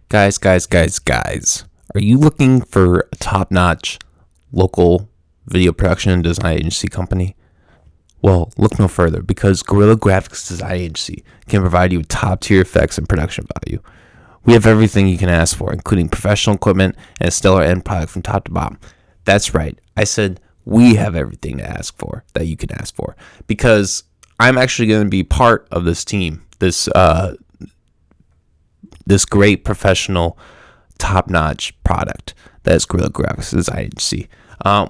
Guys. Are you looking for a top-notch local video production and design agency company? Well, look no further, because Guerilla Graphics Design Agency can provide you with top-tier effects and production value. We have everything you can ask for, including professional equipment and a stellar end product from top to bottom. That's right. I said we have everything to ask for that you can ask for, because I'm actually going to be part of this team, this great professional, top-notch product that is Guerilla Graphics Design Agency.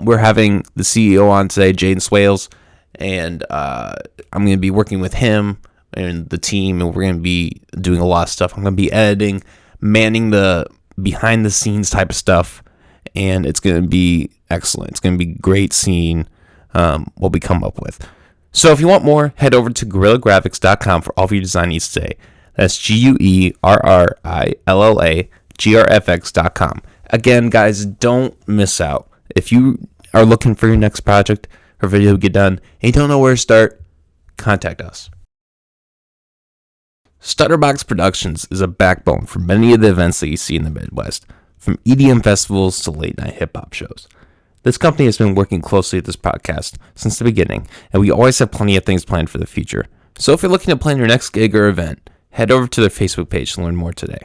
We're having the CEO on today, Jaydn Swailes, and I'm going to be working with him and the team, and we're going to be doing a lot of stuff. I'm going to be editing, manning the behind-the-scenes type of stuff, and it's going to be excellent. It's going to be great seeing what we come up with. So if you want more, head over to GuerrillaGraphics.com for all of your design needs today. That's GuerrillaGraphics.com. Again, guys, don't miss out. If you are looking for your next project or video to get done and you don't know where to start, contact us. Stutterbox Productions is a backbone for many of the events that you see in the Midwest, from EDM festivals to late-night hip-hop shows. This company has been working closely with this podcast since the beginning, and we always have plenty of things planned for the future. So if you're looking to plan your next gig or event, head over to their Facebook page to learn more today.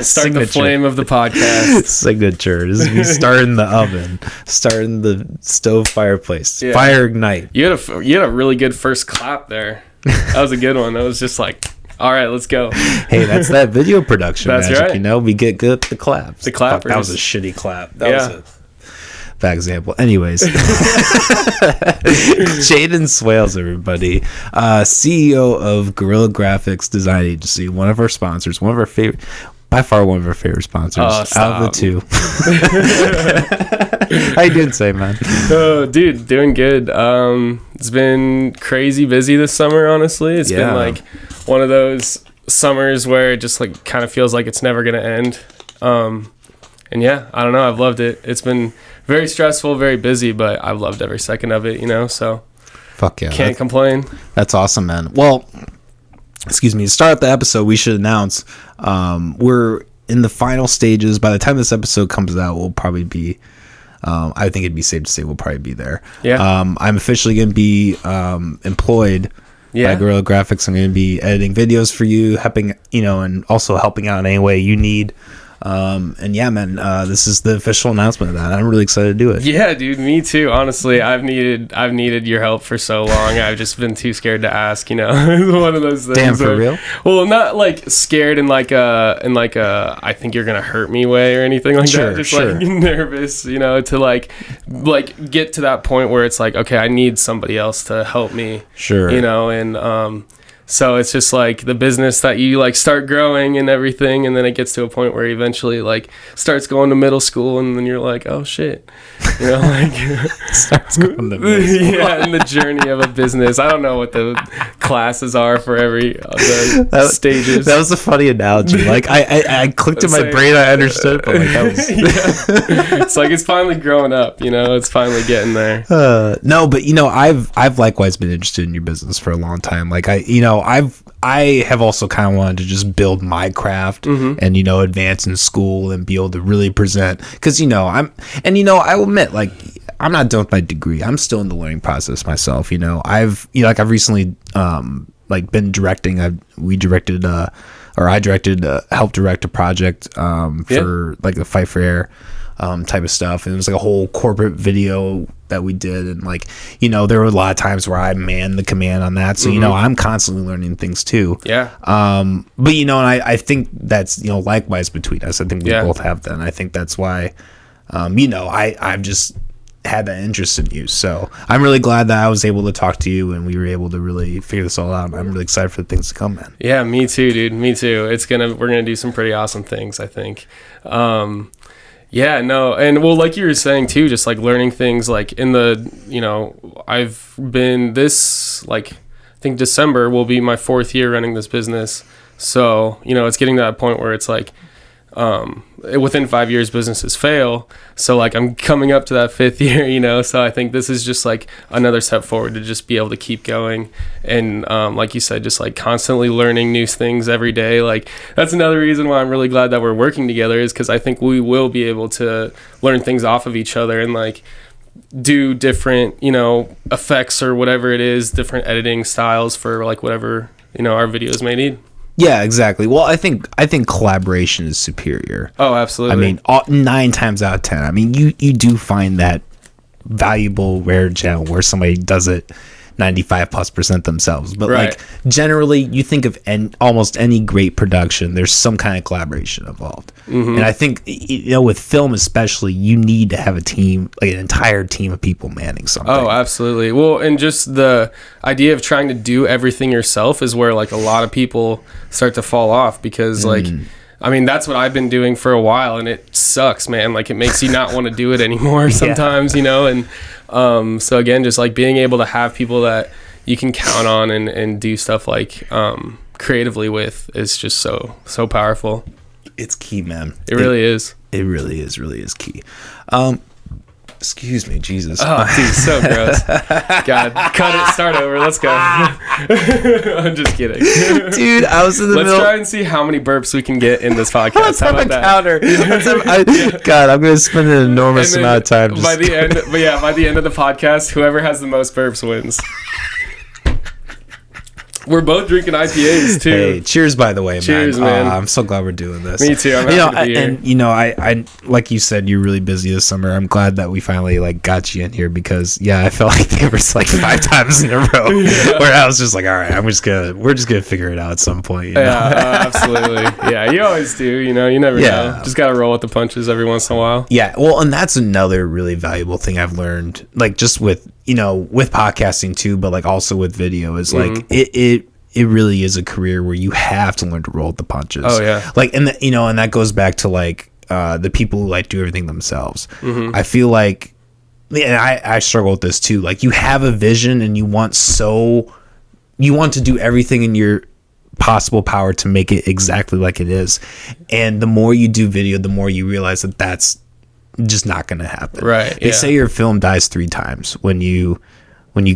Start the flame of the podcast. Signature. This is me starting the oven, starting the stove fireplace. Yeah. Fire ignite. You had a really good first clap there. That was a good one. That was just like, all right, let's go. Hey, that's that video production that's magic, right. You know? We get good at the claps. The clappers. Fuck, that was a shitty clap. That was a bad example. Anyways. Jaydn Swailes, everybody. CEO of Guerilla Graphics Design Agency. One of our sponsors. One of our favorite... By far one of our favorite sponsors out of the two. How you doing today, man? Oh, dude, doing good. It's been crazy busy this summer, honestly. It's been like one of those summers where it just like kind of feels like it's never going to end. And yeah, I don't know. I've loved it. It's been very stressful, very busy, but I've loved every second of it, you know? So fuck yeah. Can't complain. That's awesome, man. Well, excuse me, to start the episode, we should announce we're in the final stages. By the time this episode comes out, we'll probably be I think it'd be safe to say we'll probably be there. I'm officially going to be employed by Guerilla Graphics. I'm going to be editing videos for you, helping, and also helping out in any way you need. And yeah, man, this is the official announcement of that. I'm really excited to do it. Yeah, dude, me too. Honestly, I've needed your help for so long. I've just been too scared to ask, One of those things. Damn, for real? Well, not like scared in like a I think you're gonna hurt me way or anything like that. Just like nervous, to like get to that point where it's like, okay, I need somebody else to help me. Sure. And so it's just like the business that you like start growing and everything, and then it gets to a point where eventually like starts going to middle school, and then you're like, oh shit, like starts going to middle school. Yeah, in the journey of a business. I don't know what the classes are for every the stages. That was a funny analogy. Like I clicked in my brain, I understood, but like that was It's like it's finally growing up, it's finally getting there. No, but I've likewise been interested in your business for a long time. Like I have also kind of wanted to just build my craft and advance in school and be able to really present, because I will admit, like, I'm not done with my degree. I'm still in the learning process myself. I've recently been directing. I helped direct a project for like the Fight for Air type of stuff, and it was like a whole corporate video that we did, and there were a lot of times where I manned the command on that, so I'm constantly learning things too. But and I think that's likewise between us. I think we both have that, and I think that's why I've just had that interest in you. So I'm really glad that I was able to talk to you and we were able to really figure this all out. I'm really excited for the things to come, man. Yeah, me too, dude. Me too. We're gonna do some pretty awesome things, I think. Yeah, no, and well, like you were saying too, just like learning things like in the, I've been I think December will be my 4th year running this business. So, it's getting to that point where it's like, within 5 years businesses fail. So like I'm coming up to that 5th year, you know, so I think this is just like another step forward to just be able to keep going. And like you said, just like constantly learning new things every day. Like that's another reason why I'm really glad that we're working together, is because I think we will be able to learn things off of each other and like do different, you know, effects or whatever it is, different editing styles for like whatever, you know, our videos may need. Yeah, exactly. Well, I think collaboration is superior. Oh, absolutely. I mean, 9 times out of 10. I mean, you do find that valuable rare gem where somebody does it 95+% themselves. But Right. like generally, you think of almost any great production, there's some kind of collaboration involved. And I think, you know, with film especially, you need to have a team, like an entire team of people manning something. Oh, absolutely. Well, and just the idea of trying to do everything yourself is where like a lot of people start to fall off, because like, I mean, that's what I've been doing for a while, and it sucks, man. Like it makes you not want to do it anymore sometimes, you know? And so again, just like being able to have people that you can count on and do stuff like creatively with is just so powerful. It's key, man. It really is. It really is key. Excuse me, Jesus. Oh, dude, so gross. God, cut it. Start over. Let's go. I'm just kidding. Dude, I was in the middle. Let's try and see how many burps we can get in this podcast. Let's How have about a that? counter. God, I'm going to spend an enormous And then amount of time. by the end of the podcast, whoever has the most burps wins. We're both drinking IPAs too. Hey, cheers, by the way, Cheers, man. man. I'm so glad we're doing this. Me too. I'm happy to be here. And you know, I like you said, you're really busy this summer. I'm glad that we finally like got you in here, because I felt like there was like 5 times in a row where I was just like, all right, we're just gonna figure it out at some point. You know? Yeah, absolutely. Yeah, you always do. You know, you never know. Just gotta roll with the punches every once in a while. Yeah, well, and that's another really valuable thing I've learned, like just with with podcasting too, but like also with video, is like it really is a career where you have to learn to roll with the punches. Oh yeah. Like, and and that goes back to like the people who like do everything themselves. I feel like, and I struggle with this too. Like you have a vision and you want to do everything in your possible power to make it exactly like it is. And the more you do video, the more you realize that that's just not going to happen. Right. They say your film dies 3 times: when you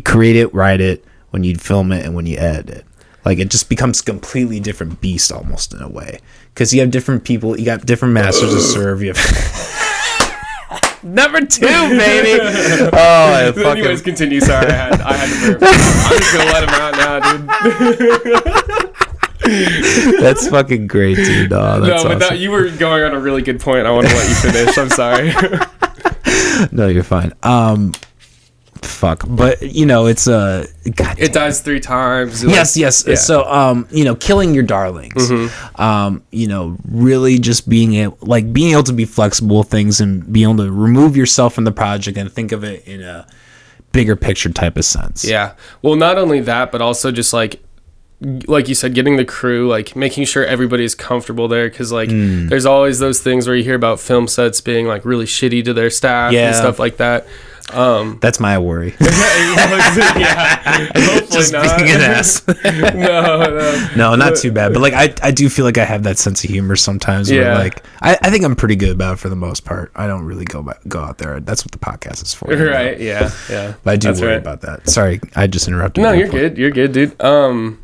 create it, write it, when you film it, and when you edit it. Like it just becomes a completely different beast almost in a way, because you have different people, you got different masters to serve. You have number 2, baby. Anyways, continue. Sorry, I had to burp. I'm just gonna let him out now, dude. That's fucking great, dude. Oh, that's no, but awesome. you were going on a really good point. I want to let you finish. I'm sorry. No, you're fine. Fuck, but it's it dies 3 times. Yes. Yeah. So killing your darlings. Really just being able to be flexible with things and being able to remove yourself from the project and think of it in a bigger picture type of sense. Yeah. Well, not only that, but also just like you said, getting the crew, like making sure everybody is comfortable there, because like there's always those things where you hear about film sets being like really shitty to their staff and stuff like that. That's my worry. Yeah, hopefully Just not. being an ass. No, not too bad. But like I do feel like I have that sense of humor sometimes. Where, like I think I'm pretty good about it for the most part. I don't really go out there. That's what the podcast is for. Right? Yeah. But I do worry about that. Sorry, I just interrupted. No, you're good. You're good, dude.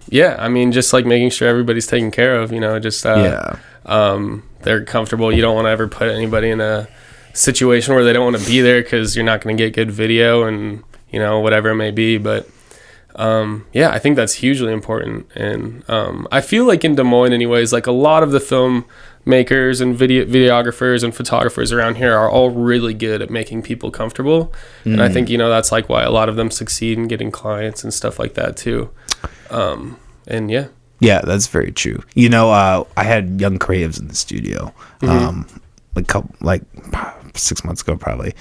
Yeah. I mean, just like making sure everybody's taken care of. They're comfortable. You don't want to ever put anybody in a situation where they don't want to be there because you're not going to get good video and whatever it may be. But I think that's hugely important. And I feel like in Des Moines anyways, like a lot of the filmmakers and videographers and photographers around here are all really good at making people comfortable. And I think that's like why a lot of them succeed in getting clients and stuff like that too. Yeah, that's very true. I had young creatives in the studio like 6 months ago probably,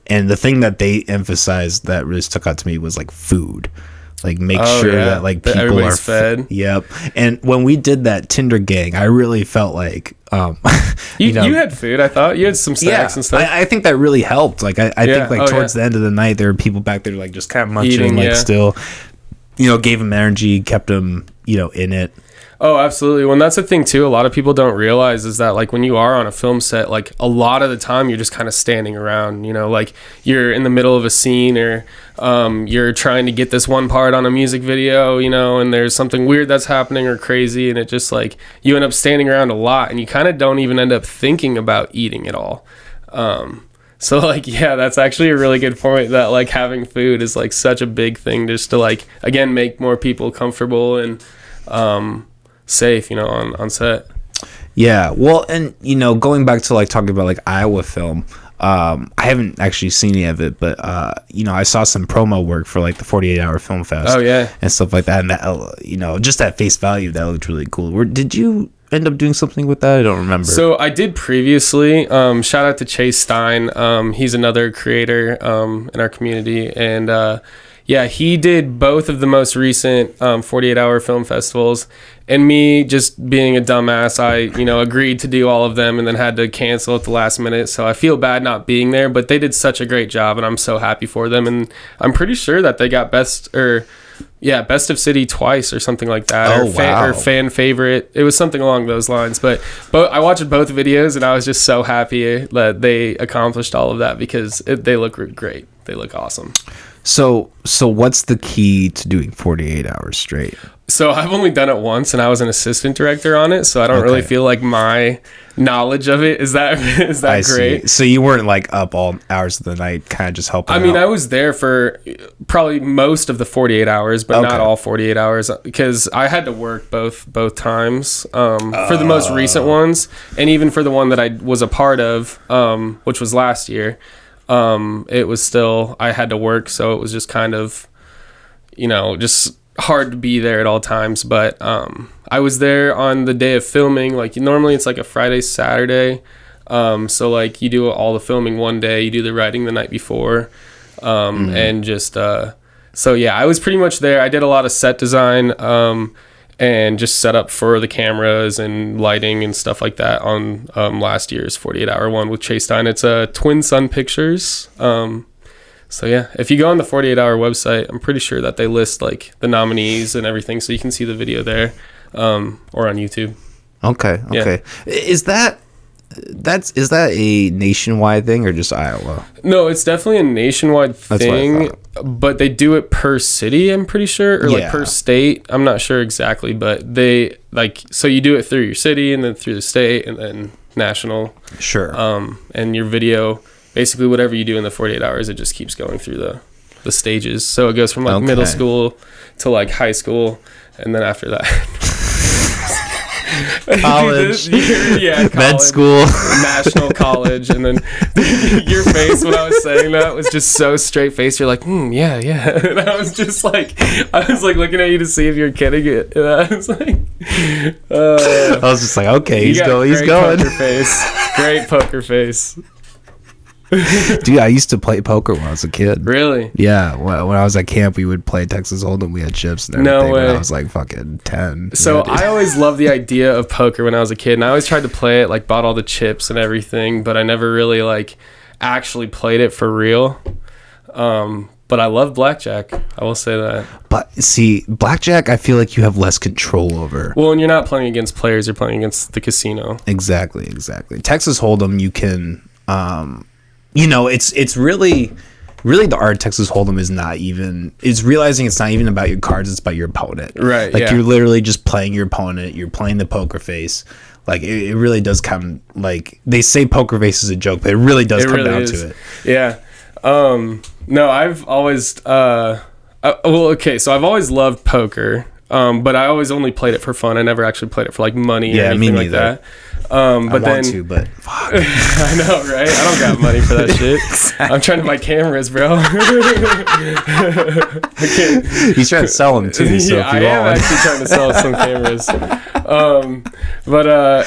and the thing that they emphasized that really stuck out to me was like food. Like make sure that like people are fed. Yep. And when we did that Tinder gang, I really felt like you had food. I thought you had some snacks and stuff. I think that really helped. Like I think like towards the end of the night, there were people back there like just kind of munching, eating, still, gave them energy, kept them in it. Oh, absolutely. Well, that's the thing too. A lot of people don't realize is that like when you are on a film set, like a lot of the time you're just kind of standing around, like you're in the middle of a scene or you're trying to get this one part on a music video, and there's something weird that's happening or crazy. And it just like you end up standing around a lot and you kind of don't even end up thinking about eating at all. So like, yeah, that's actually a really good point that like having food is like such a big thing just to like, again, make more people comfortable and safe, on set. Yeah, well, and going back to like talking about like Iowa film, I haven't actually seen any of it, but I saw some promo work for like the 48-hour film fest. Oh yeah, and stuff like that, and that just at face value that looked really cool. Did you end up doing something with that? I don't remember. So I did previously. Shout out to Chase Stein. He's another creator in our community, and yeah, he did both of the most recent 48-hour film festivals. And me just being a dumbass, I, agreed to do all of them and then had to cancel at the last minute. So I feel bad not being there, but they did such a great job and I'm so happy for them. And I'm pretty sure that they got best of city twice or something like that. Or fan favorite. It was something along those lines. But I watched both videos and I was just so happy that they accomplished all of that because they look great. They look awesome. So what's the key to doing 48 hours straight? So I've only done it once and I was an assistant director on it. So I don't really feel like my knowledge of it is that great. See. So you weren't like up all hours of the night kind of just helping out? I was there for probably most of the 48 hours, but not all 48 hours because I had to work both times for the most recent ones. And even for the one that I was a part of, which was last year, it was still, I had to work. So it was just kind of, just hard to be there at all times. But I was there on the day of filming. Like normally it's like a Friday, Saturday. So like you do all the filming one day, you do the writing the night before. And just, so yeah, I was pretty much there. I did a lot of set design, and just set up for the cameras and lighting and stuff like that on last year's 48-hour one with Chase Stein. It's Twin Sun Pictures. So yeah, if you go on the 48-hour website, I'm pretty sure that they list like the nominees and everything, so you can see the video there, or on YouTube. Okay. Yeah. Is that a nationwide thing or just Iowa? No, it's definitely a nationwide thing, but they do it per city, I'm pretty sure, or like per state. I'm not sure exactly, but they so you do it through your city and then through the state and then national. Sure. And your video, basically whatever you do in the 48 hours, it just keeps going through the stages. So it goes from like middle school to like high school, and then after that college, college, med school, national college. And then your face when I was saying that was just so straight faced. You're like, yeah. And I was looking at you to see if you're kidding it. And I was like, I was just like, okay, he's going. Great poker face. Dude, I used to play poker when I was a kid. Really? Yeah. When I was at camp, we would play Texas Hold'em. We had chips and everything. No way. When I was like fucking 10. So I always loved the idea of poker when I was a kid, and I always tried to play it, like bought all the chips and everything, but I never really like actually played it for real. But I love blackjack. I will say that. But see, blackjack, I feel like you have less control over. Well, and you're not playing against players; you're playing against the casino. Exactly. Texas Hold'em, you can. It's really the art of Texas Hold'em is realizing it's not even about your cards, it's about your opponent. Right. Like you're literally just playing your opponent, you're playing the poker face. Like it really does come, like they say poker face is a joke, but it really does come down to it. Yeah. No, I've always so I've always loved poker. But I always only played it for fun. I never actually played it for like money or anything like that. But but fuck. I know, right? I don't got money for that shit. I'm trying to buy cameras, bro. He's trying to sell them too. So yeah, I am actually trying to sell some cameras.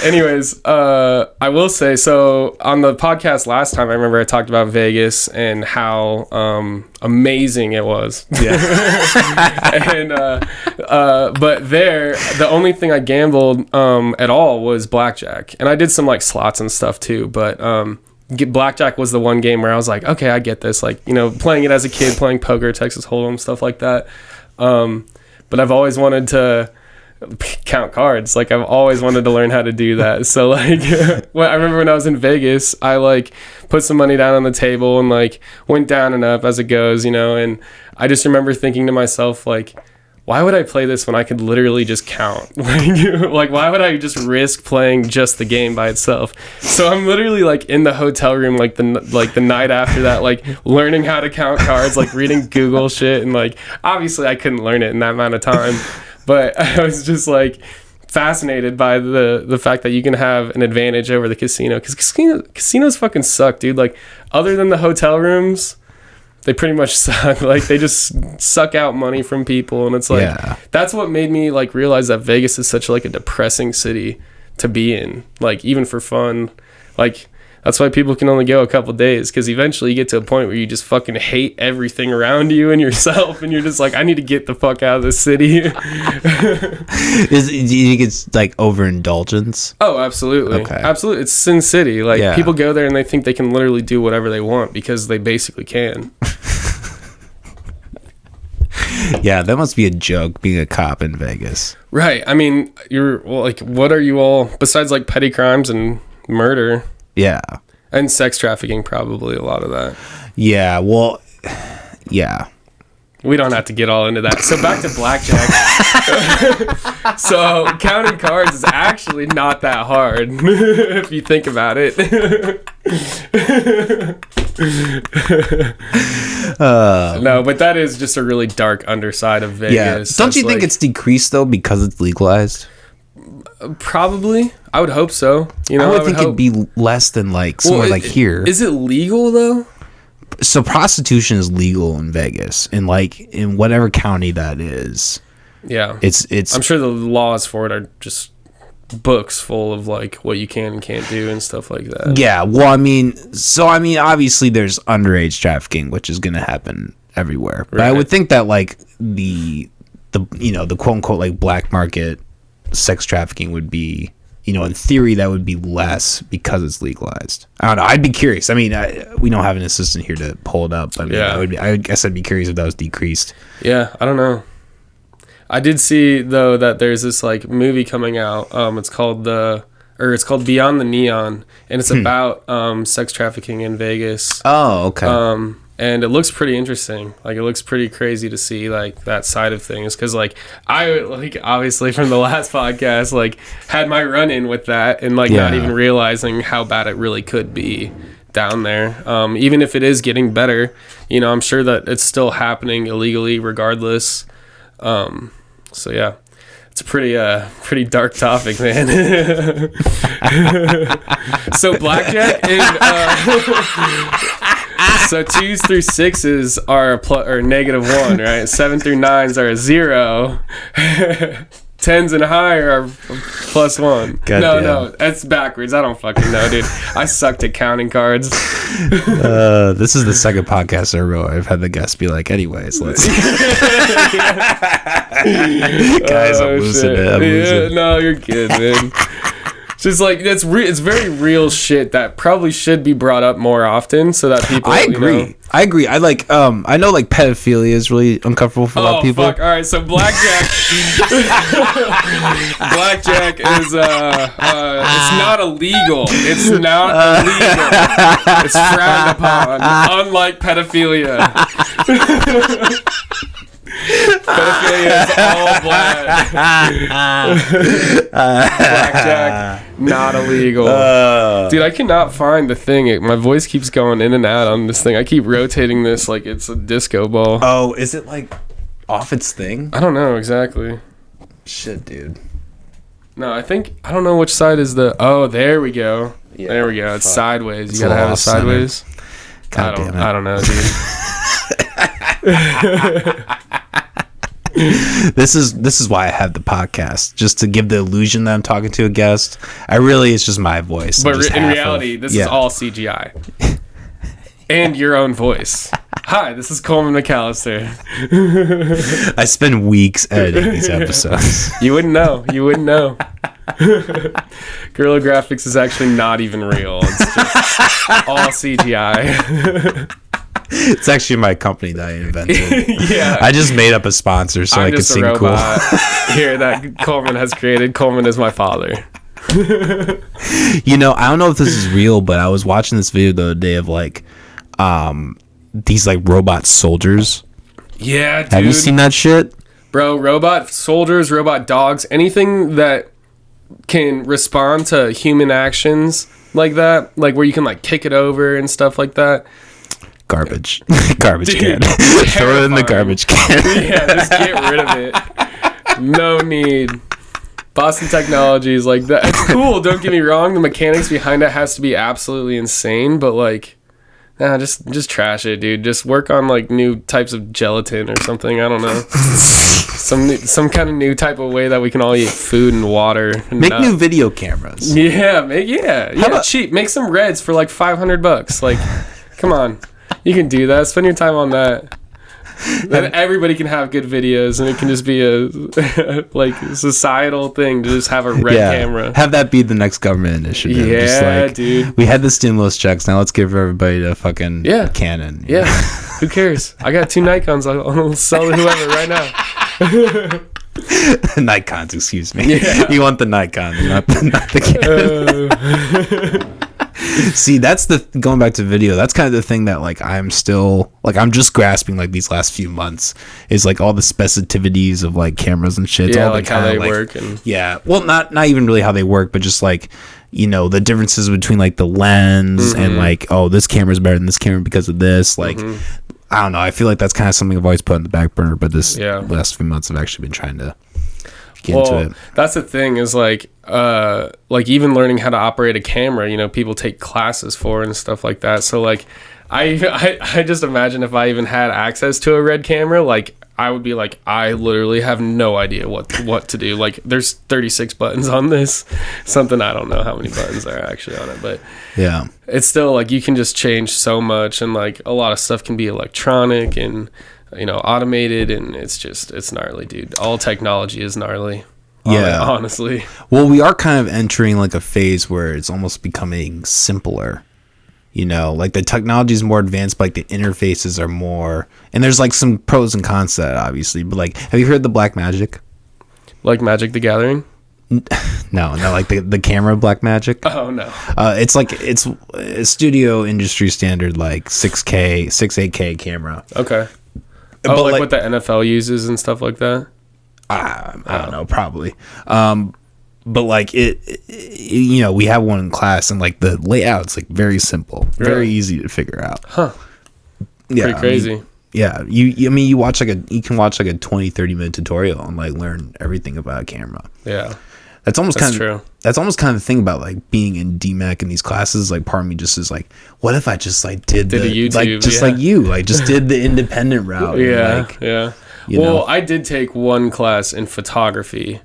Anyways, I will say, so on the podcast last time, I remember I talked about Vegas and how amazing it was. Yeah. And but there, the only thing I gambled at all was blackjack, and I did some like slots and stuff too. But blackjack was the one game where I was like, okay, I get this. Like, playing it as a kid, playing poker, Texas Hold'em, stuff like that. But I've always wanted to count cards. Like, I've always wanted to learn how to do that. So like I remember when I was in Vegas, I like put some money down on the table and like went down and up as it goes, you know. And I just remember thinking to myself, like, why would I play this when I could literally just count? Like, why would I just risk playing just the game by itself? So I'm literally like in the hotel room like the night after that, like learning how to count cards, like reading Google shit, and like obviously I couldn't learn it in that amount of time, but I was just like fascinated by the fact that you can have an advantage over the casino, because casinos fucking suck, dude. Like, other than the hotel rooms, they pretty much suck. Like, they just suck out money from people, and it's like that's what made me like realize that Vegas is such like a depressing city to be in, like even for fun. Like, that's why people can only go a couple days, because eventually you get to a point where you just fucking hate everything around you and yourself, and you're just like, I need to get the fuck out of this city. Do you think it's like overindulgence? Oh, absolutely. Okay. Absolutely. It's Sin City. Like, people go there and they think they can literally do whatever they want because they basically can. Yeah, that must be a joke, being a cop in Vegas. Right. I mean, like, what are you all, besides like petty crimes and murder? Yeah. And sex trafficking, probably a lot of that. Yeah, well, yeah. We don't have to get all into that. So back to blackjack. So counting cards is actually not that hard if you think about it. No, but that is just a really dark underside of Vegas. Yeah. Don't you think it's decreased though because it's legalized? Probably. I would hope so. You know, I would think it'd be less than like somewhere like here. Is it legal though? So prostitution is legal in Vegas, in like in whatever county that is. Yeah. It's I'm sure the laws for it are just books full of like what you can and can't do and stuff like that. Yeah. Well, I mean, obviously there's underage trafficking, which is going to happen everywhere. But I would think that like the you know, the quote unquote like black market sex trafficking would be, you know, in theory that would be less because it's legalized. I don't know. I'd be curious. I mean, we don't have an assistant here to pull it up. I mean, I guess I'd be curious if that was decreased. Yeah, I don't know. I did see though that there's this like movie coming out. It's called Beyond the Neon, and it's about sex trafficking in Vegas. Oh, okay. And it looks pretty interesting. Like, it looks pretty crazy to see like that side of things, because like I like obviously from the last podcast like had my run in with that, and like not even realizing how bad it really could be down there. Even if it is getting better, you know, I'm sure that it's still happening illegally regardless. So yeah, it's a pretty dark topic, man. So blackjack and so 2s through 6s are -1, right? 7 through 9s are a 0. 10s and higher are +1. No, that's backwards. I don't fucking know, dude. I sucked at counting cards. This is the second podcast in a row I've had the guests be like, anyways, let's guys, I'm losing it. No, you're good, man. Just like it's very real shit that probably should be brought up more often, so that people. I agree. You know, I agree. I like. I know like pedophilia is really uncomfortable for a lot of people. Fuck. All right. So blackjack. Blackjack is it's not illegal. It's not illegal. It's frowned upon. Unlike pedophilia. Pedophilia is all black. Blackjack, not illegal. Dude, I cannot find the thing. My voice keeps going in and out on this thing. I keep rotating this like it's a disco ball. Oh, is it like off its thing? I don't know exactly. Shit, dude. No, I don't know which side is the... Oh, there we go. Yeah, there we go. It's sideways. You gotta have it sideways. God damn it. I don't know, dude. This is why I have the podcast, just to give the illusion that I'm talking to a guest. It's just my voice. But in reality, this is all CGI. And your own voice. Hi, this is Coleman McAllister. I spend weeks editing these episodes. You wouldn't know. Guerilla Graphics is actually not even real. It's just all CGI. It's actually my company that I invented. Yeah. I just made up a sponsor so I could sing cool. Here that Coleman has created. Coleman is my father. You know, I don't know if this is real, but I was watching this video the other day of like these like robot soldiers. Yeah, dude. Have you seen that shit? Bro, robot soldiers, robot dogs, anything that can respond to human actions like that, like where you can like kick it over and stuff like that. Garbage. Garbage Dude, can. Throw it in the garbage can. Yeah, just get rid of it. No need. Boston Technologies, like that. It's cool, don't get me wrong. The mechanics behind it has to be absolutely insane, but like, nah, just trash it, dude. Just work on like new types of gelatin or something. I don't know. Some kind of new type of way that we can all eat food and water. And Make new video cameras. Yeah, cheap. Make some Reds for like $500. Like, come on, you can do that. Spend your time on that. Then everybody can have good videos, and it can just be a like societal thing to just have a Red camera. Have that be the next government initiative. Yeah, just like, dude. We had the stimulus checks. Now let's give everybody a fucking Canon. Yeah. Who cares? I got 2 Nikons. I'll sell to whoever right now. Nikons, excuse me. Yeah. You want the Nikon, not the Canon. See, that's going back to video, that's kind of the thing that like I'm just grasping like these last few months is like all the specificities of like cameras and shit. Yeah, all like how they work. And well, not even really how they work, but just like, you know, the differences between like the lens and like, oh, this camera's better than this camera because of this. Like, I don't know. I feel like that's kind of something I've always put on the back burner, but this last few months I've actually been trying to get into it. That's the thing is like even learning how to operate a camera, you know, people take classes for and stuff like that. So like I just imagine if I even had access to a Red camera, like I would be like, I literally have no idea what to do. Like there's 36 buttons on this, something I don't know how many buttons there are actually on it, but yeah, it's still like you can just change so much, and like a lot of stuff can be electronic and, you know, automated, and it's gnarly, dude. All technology is gnarly. Yeah, honestly. Well, we are kind of entering like a phase where it's almost becoming simpler. You know, like the technology is more advanced, but like the interfaces are more, and there's like some pros and cons to that, obviously. But like, have you heard the Black Magic? Like Magic the Gathering? No, like the camera Black Magic. Oh no. It's a studio industry standard like 8K camera. Okay. But like what the NFL uses and stuff like that? I don't know, probably. But like it, you know, we have one in class, and like the layout's like very simple, very easy to figure out. Huh. Yeah, pretty crazy. You can watch like a 20-30 minute tutorial and like learn everything about a camera. Yeah. That's almost true. That's almost kind of the thing about like being in DMAC in these classes. Like part of me just is like, what if I just like did the YouTube, like just like you like just did the independent route? Yeah, like, yeah. You know? I did take one class in photography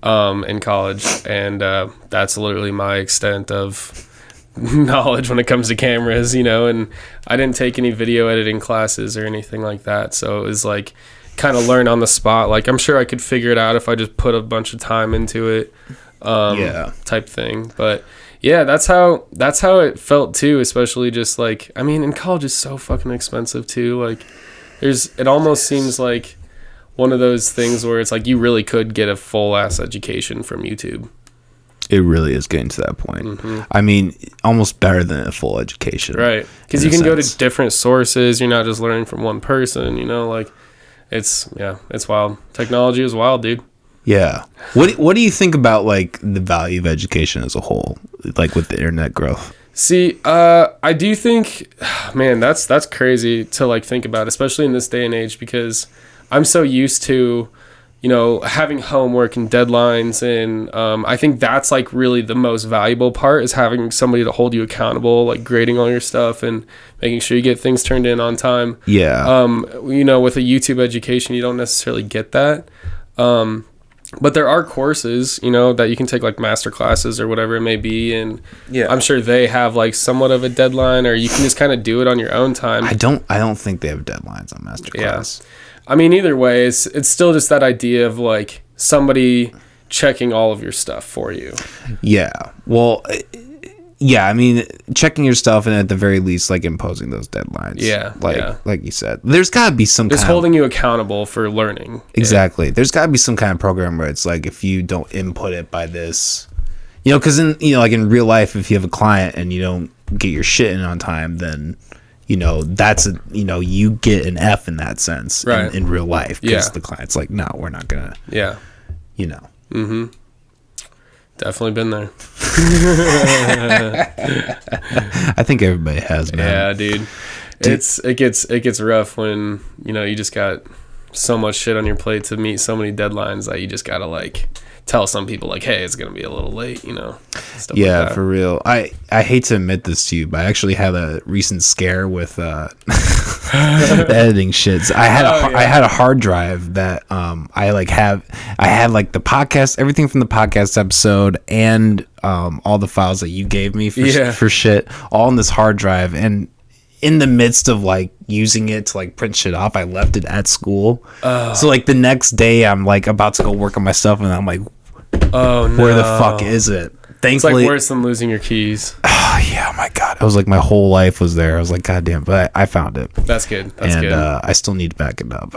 in college, and that's literally my extent of knowledge when it comes to cameras, you know. And I didn't take any video editing classes or anything like that, so it was like kind of learn on the spot. Like I'm sure I could figure it out if I just put a bunch of time into it, type thing. But yeah, that's how it felt too, especially just like, I mean, in college is so fucking expensive too. Like it almost seems like one of those things where it's like you really could get a full ass education from YouTube. It really is getting to that point. I mean, almost better than a full education, right? Because you can go to different sources. You're not just learning from one person, you know. Like it's wild. Technology is wild, dude. Yeah. What do you think about like the value of education as a whole, like with the internet growth? See, I do think, man, that's crazy to like think about, especially in this day and age, because I'm so used to, you know, having homework and deadlines, and I think that's like really the most valuable part, is having somebody to hold you accountable, like grading all your stuff and making sure you get things turned in on time. Yeah. You know, with a YouTube education, you don't necessarily get that. But there are courses, you know, that you can take, like master classes or whatever it may be, and I'm sure they have like somewhat of a deadline, or you can just kind of do it on your own time. I don't think they have deadlines on master class. I mean, either way, it's still just that idea of like somebody checking all of your stuff for you. Yeah. Well, Yeah, I mean, checking your stuff and at the very least, like imposing those deadlines. Yeah, like you said, there's got to be some just holding you accountable for learning. Exactly. There's got to be some kind of program where it's like, if you don't input it by this, because like in real life, if you have a client and you don't get your shit in on time, then that's you get an F in that sense, right, in real life, because the client's like, no, we're not gonna. Yeah. Mm-hmm. Definitely been there. I think everybody has, man. Yeah, dude. It gets rough when you just got so much shit on your plate to meet so many deadlines that you just gotta like tell some people like, hey, it's gonna be a little late, stuff yeah, like that. For real. I hate to admit this to you, but I actually had a recent scare with the editing shits. I had a hard drive that I had like the podcast, everything from the podcast episode, and all the files that you gave me for shit, all in this hard drive. And in the midst of like using it to like print shit off, I left it at school. So like the next day I'm like about to go work on my stuff, and I'm like, oh no, where the fuck is it? Thankfully, it's like worse than losing your keys. Oh yeah, oh my god, it was like my whole life was there. I was like, god damn, but I found it. That's good. That's good. I still need to back it up.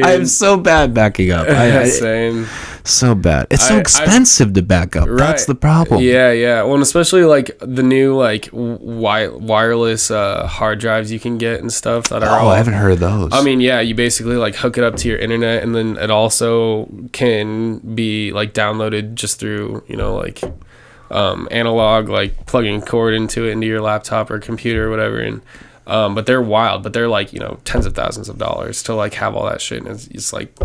I'm so bad backing up. Same. So bad. It's so expensive to back up. Right. That's the problem. Yeah. Well, and especially like the new like wireless hard drives you can get and stuff that are. Oh, I haven't heard of those. I mean, yeah, you basically like hook it up to your internet, and then it also can be like downloaded just through like analog, like plugging a cord into your laptop or computer or whatever. And but they're wild. But they're like tens of thousands of dollars to like have all that shit. And it's like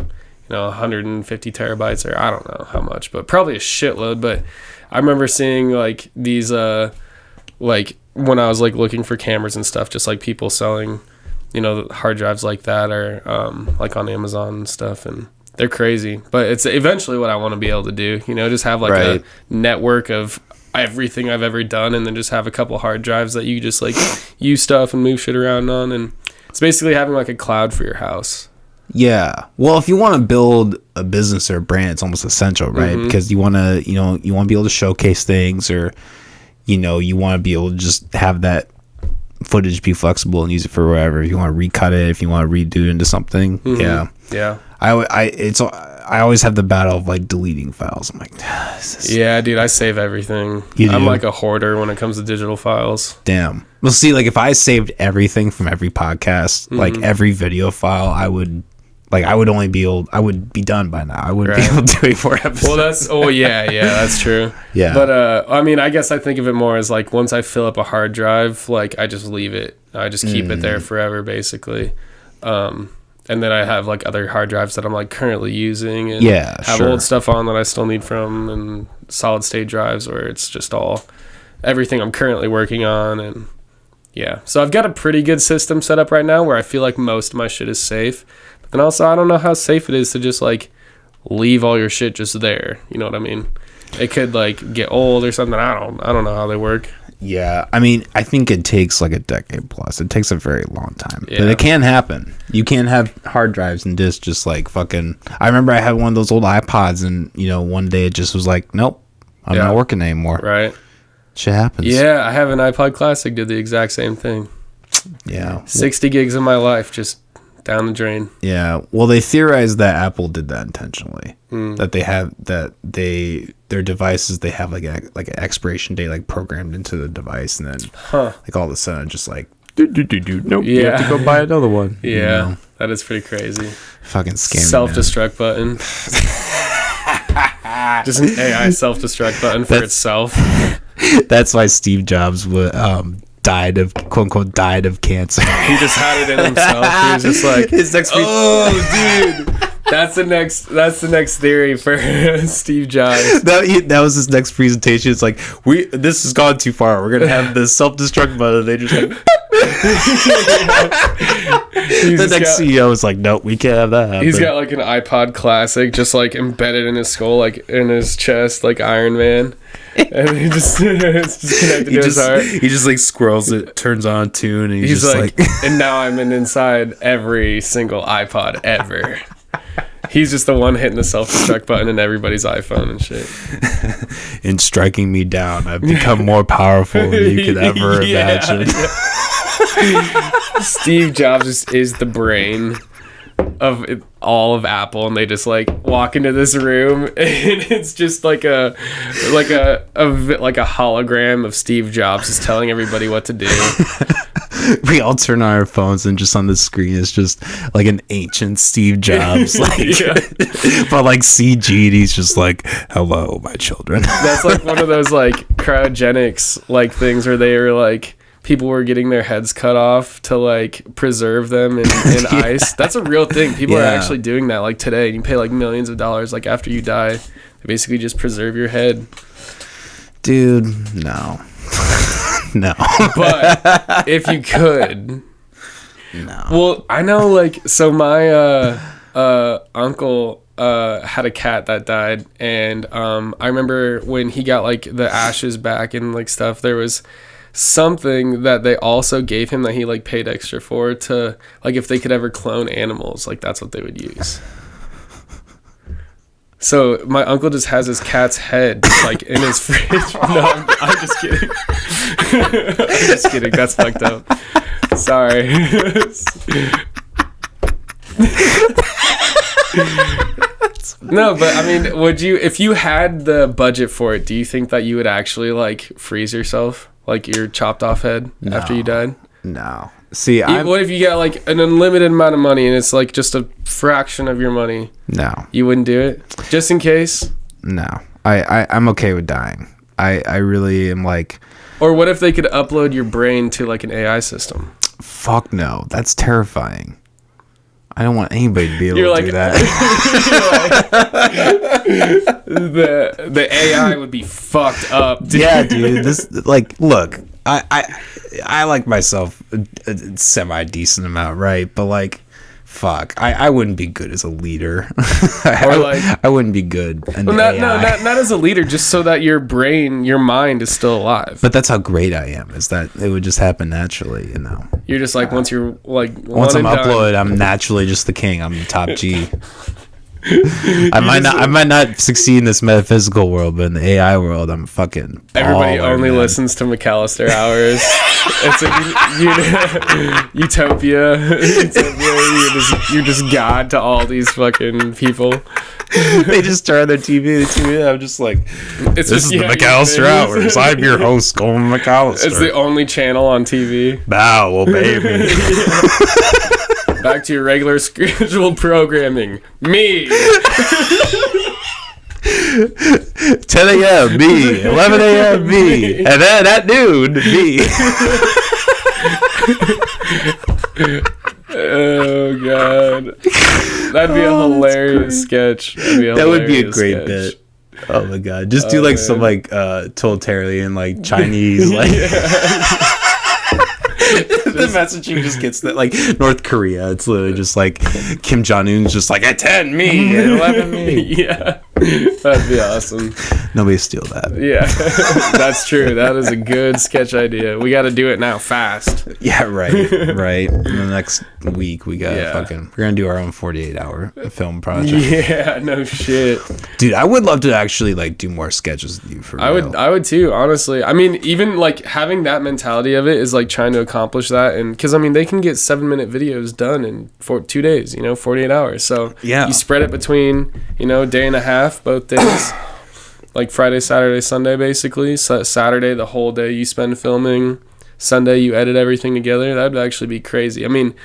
150 terabytes, or I don't know how much, but probably a shitload. But I remember seeing like these like when I was like looking for cameras and stuff, just like people selling hard drives like that, or like on Amazon and stuff, and they're crazy. But it's eventually what I want to be able to do, just have like a network of everything I've ever done, and then just have a couple hard drives that you just like use stuff and move shit around on. And it's basically having like a cloud for your house. Yeah. Well, if you want to build a business or a brand, it's almost essential, right? Mm-hmm. Because you want to, you want to be able to showcase things, or, you want to be able to just have that footage be flexible and use it for wherever. If you want to recut it, if you want to redo it into something. Mm-hmm. Yeah. Yeah. I always have the battle of like deleting files. I'm like, yeah, dude, I save everything. I'm like a hoarder when it comes to digital files. Damn. Well, see, like if I saved everything from every podcast, like every video file, I would be done by now. I wouldn't be able to do 4 episodes. Well, that's true. Yeah. But I mean, I guess I think of it more as like once I fill up a hard drive, like I just leave it. I just keep it there forever, basically. And then I have like other hard drives that I'm like currently using, and have old stuff on that I still need from, and solid state drives where it's just all everything I'm currently working on. And so I've got a pretty good system set up right now where I feel like most of my shit is safe. But then also I don't know how safe it is to just like leave all your shit just there. You know what I mean? It could like get old or something. I don't know how they work. Yeah, I mean, I think it takes like a decade plus. It takes a very long time. Yeah. But it can happen. You can't have hard drives and disks just like fucking... I remember I had one of those old iPods, and, one day it just was like, nope, I'm not working anymore. Right. Shit happens. Yeah, I have an iPod Classic, did the exact same thing. Yeah. 60 gigs of my life just down the drain. Yeah. Well, they theorized that Apple did that intentionally. That they have their devices, they have like an expiration date like programmed into the device, and then like all of a sudden just like nope, you have to go buy another one. Yeah. That is pretty crazy. Fucking scam. Self-destruct button. Just an AI self-destruct button for itself. That's why Steve Jobs would died of quote unquote cancer. He just had it in himself. He was just like, his next dude. That's the next theory for Steve Jobs. That was his next presentation. It's like, this has gone too far. We're gonna have the self-destruct button. They just like the next CEO is like, nope, we can't have that happen. He's got like an iPod Classic just like embedded in his skull, like in his chest, like Iron Man. And he just it's just connected to his heart. He just like squirrels it, turns on a tune, and he's just like and now I'm inside every single iPod ever. He's just the one hitting the self-destruct button in everybody's iPhone and shit. In striking me down, I've become more powerful than you could ever imagine. Yeah. Steve Jobs is the brain of all of Apple, and they just like walk into this room, and it's just like a hologram of Steve Jobs is telling everybody what to do. We all turn on our phones, and just on the screen is just like an ancient Steve Jobs, like, but like CG'd. He's just like, "Hello, my children." That's like one of those like cryogenics like things where they were like, people were getting their heads cut off to like preserve them in ice. That's a real thing. People are actually doing that like today. You pay like millions of dollars like after you die. They basically just preserve your head. Dude, no. No. But if you could. No. Well, I know like, so my uncle had a cat that died, and I remember when he got like the ashes back and like stuff, there was something that they also gave him that he like paid extra for, to like if they could ever clone animals, like that's what they would use. So my uncle just has his cat's head like in his fridge. No, I'm just kidding. I'm just kidding. That's fucked up. Sorry. No, but I mean, would you, if you had the budget for it, do you think that you would actually like freeze yourself? Like your chopped off head after you died? No. See, what if you got like an unlimited amount of money and it's like just a fraction of your money? No. You wouldn't do it? Just in case? No. I'm okay with dying. I really am like... Or what if they could upload your brain to like an AI system? Fuck no. That's terrifying. I don't want anybody to be able to do that. The AI would be fucked up, dude. Yeah, dude. This, like, look, I like myself a semi-decent amount, right? But like, fuck, I wouldn't be good as a leader. I wouldn't be good. Not as a leader, just so that your brain, your mind is still alive. But that's how great I am, is that it would just happen naturally, you know. You're just like, once I'm uploaded, I'm naturally just the king. I'm the top G. I might not succeed in this metaphysical world, but in the AI world, I'm fucking everybody only listens to McAllister Hours. It's a utopia. You're just God to all these fucking people. They just turn their TV and I'm just like, this is the McAllister Hours. I'm your host, Coleman McAllister. It's the only channel on TV. Bow, obey me. Back to your regular scheduled programming. Me. 10 a.m. me. 11 a.m. me. And then at noon me. Oh god, that'd be a hilarious sketch. That would be a great bit. Oh my god, just do like some like totalitarian like Chinese like. The messaging just gets that, like North Korea, it's literally just like Kim Jong-un's just like at 10 me, at 11 me. Yeah, that'd be awesome. Nobody steal that. Yeah, that's true. That is a good sketch idea. We got to do it now fast. Yeah, right. In the next week we got we're gonna do our own 48-hour film project. Yeah, no shit, dude. I would love to actually like do more sketches with you for real. I would too, honestly. I mean, even like having that mentality of it is like trying to accomplish that, and because I mean they can get 7-minute videos done in 2 days, 48 hours. So you spread it between day and a half, both days. Like Friday, Saturday, Sunday, basically. So Saturday, the whole day you spend filming. Sunday, you edit everything together. That would actually be crazy. I mean,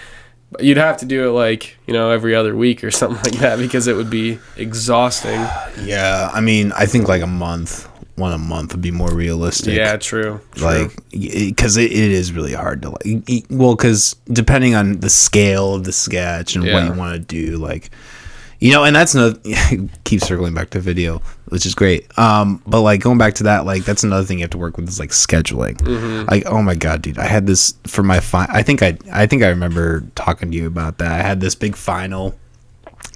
you'd have to do it like, every other week or something like that, because it would be exhausting. Yeah, I mean, I think like a month would be more realistic. Yeah, true. Like, because it is really hard to like, because depending on the scale of the sketch and what you want to do, like, and that's another, keep circling back to video, which is great. But like going back to that, like that's another thing you have to work with is like scheduling. Mm-hmm. Like, oh my God, dude, I had this for my I think I remember talking to you about that. I had this big final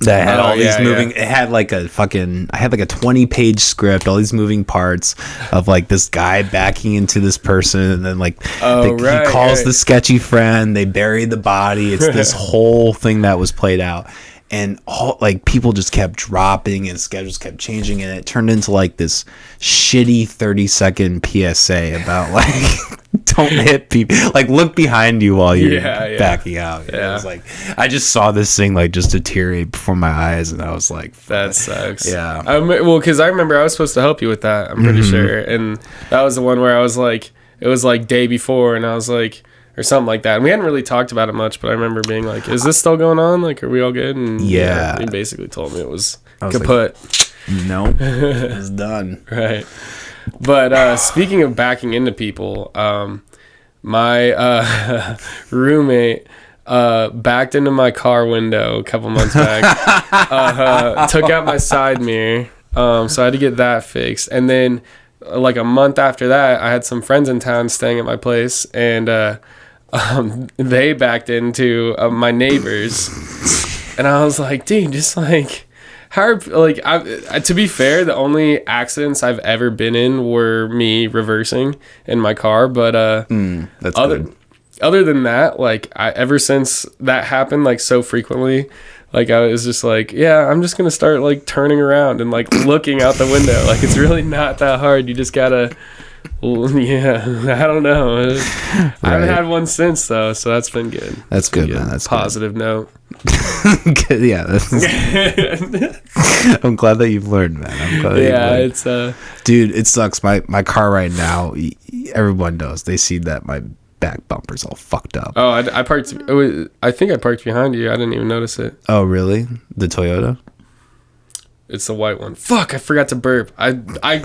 that had all these moving. It had like I had like a 20-page script, all these moving parts of like this guy backing into this person, and then like he calls the sketchy friend. They bury the body. It's this whole thing that was played out. and all like people just kept dropping and schedules kept changing, and it turned into like this shitty 30-second PSA about like don't hit people, like look behind you while you're backing out. It was like I just saw this thing like just deteriorate before my eyes, and I was like, that sucks. Yeah. Well, because I remember I was supposed to help you with that, I'm pretty sure, and that was the one where I was like, it was like day before, and I was like, or something like that. And we hadn't really talked about it much, but I remember being like, is this still going on? Like, are we all good? And he basically told me it was kaput. Like, no, it's done. Right. But speaking of backing into people, my roommate backed into my car window a couple months back, took out my side mirror, so I had to get that fixed. And then like a month after that, I had some friends in town staying at my place, and they backed into my neighbors, and I was like, dude, just like, how like, to be fair, the only accidents I've ever been in were me reversing in my car, but that's good. Other than that, like, ever since that happened, like, so frequently, like, I was just like, yeah, I'm just gonna start like turning around and like looking out the window. Like, it's really not that hard. You just gotta, I don't know. I haven't had one since though, so that's been good. That's good, man. That's positive note. Yeah, I'm glad that you've learned, man. I'm glad it's dude, it sucks. My car right now, everyone knows. They see that my back bumper's all fucked up. Oh, I parked. I think I parked behind you. I didn't even notice it. Oh, really? The Toyota? It's the white one. Fuck! I forgot to burp. I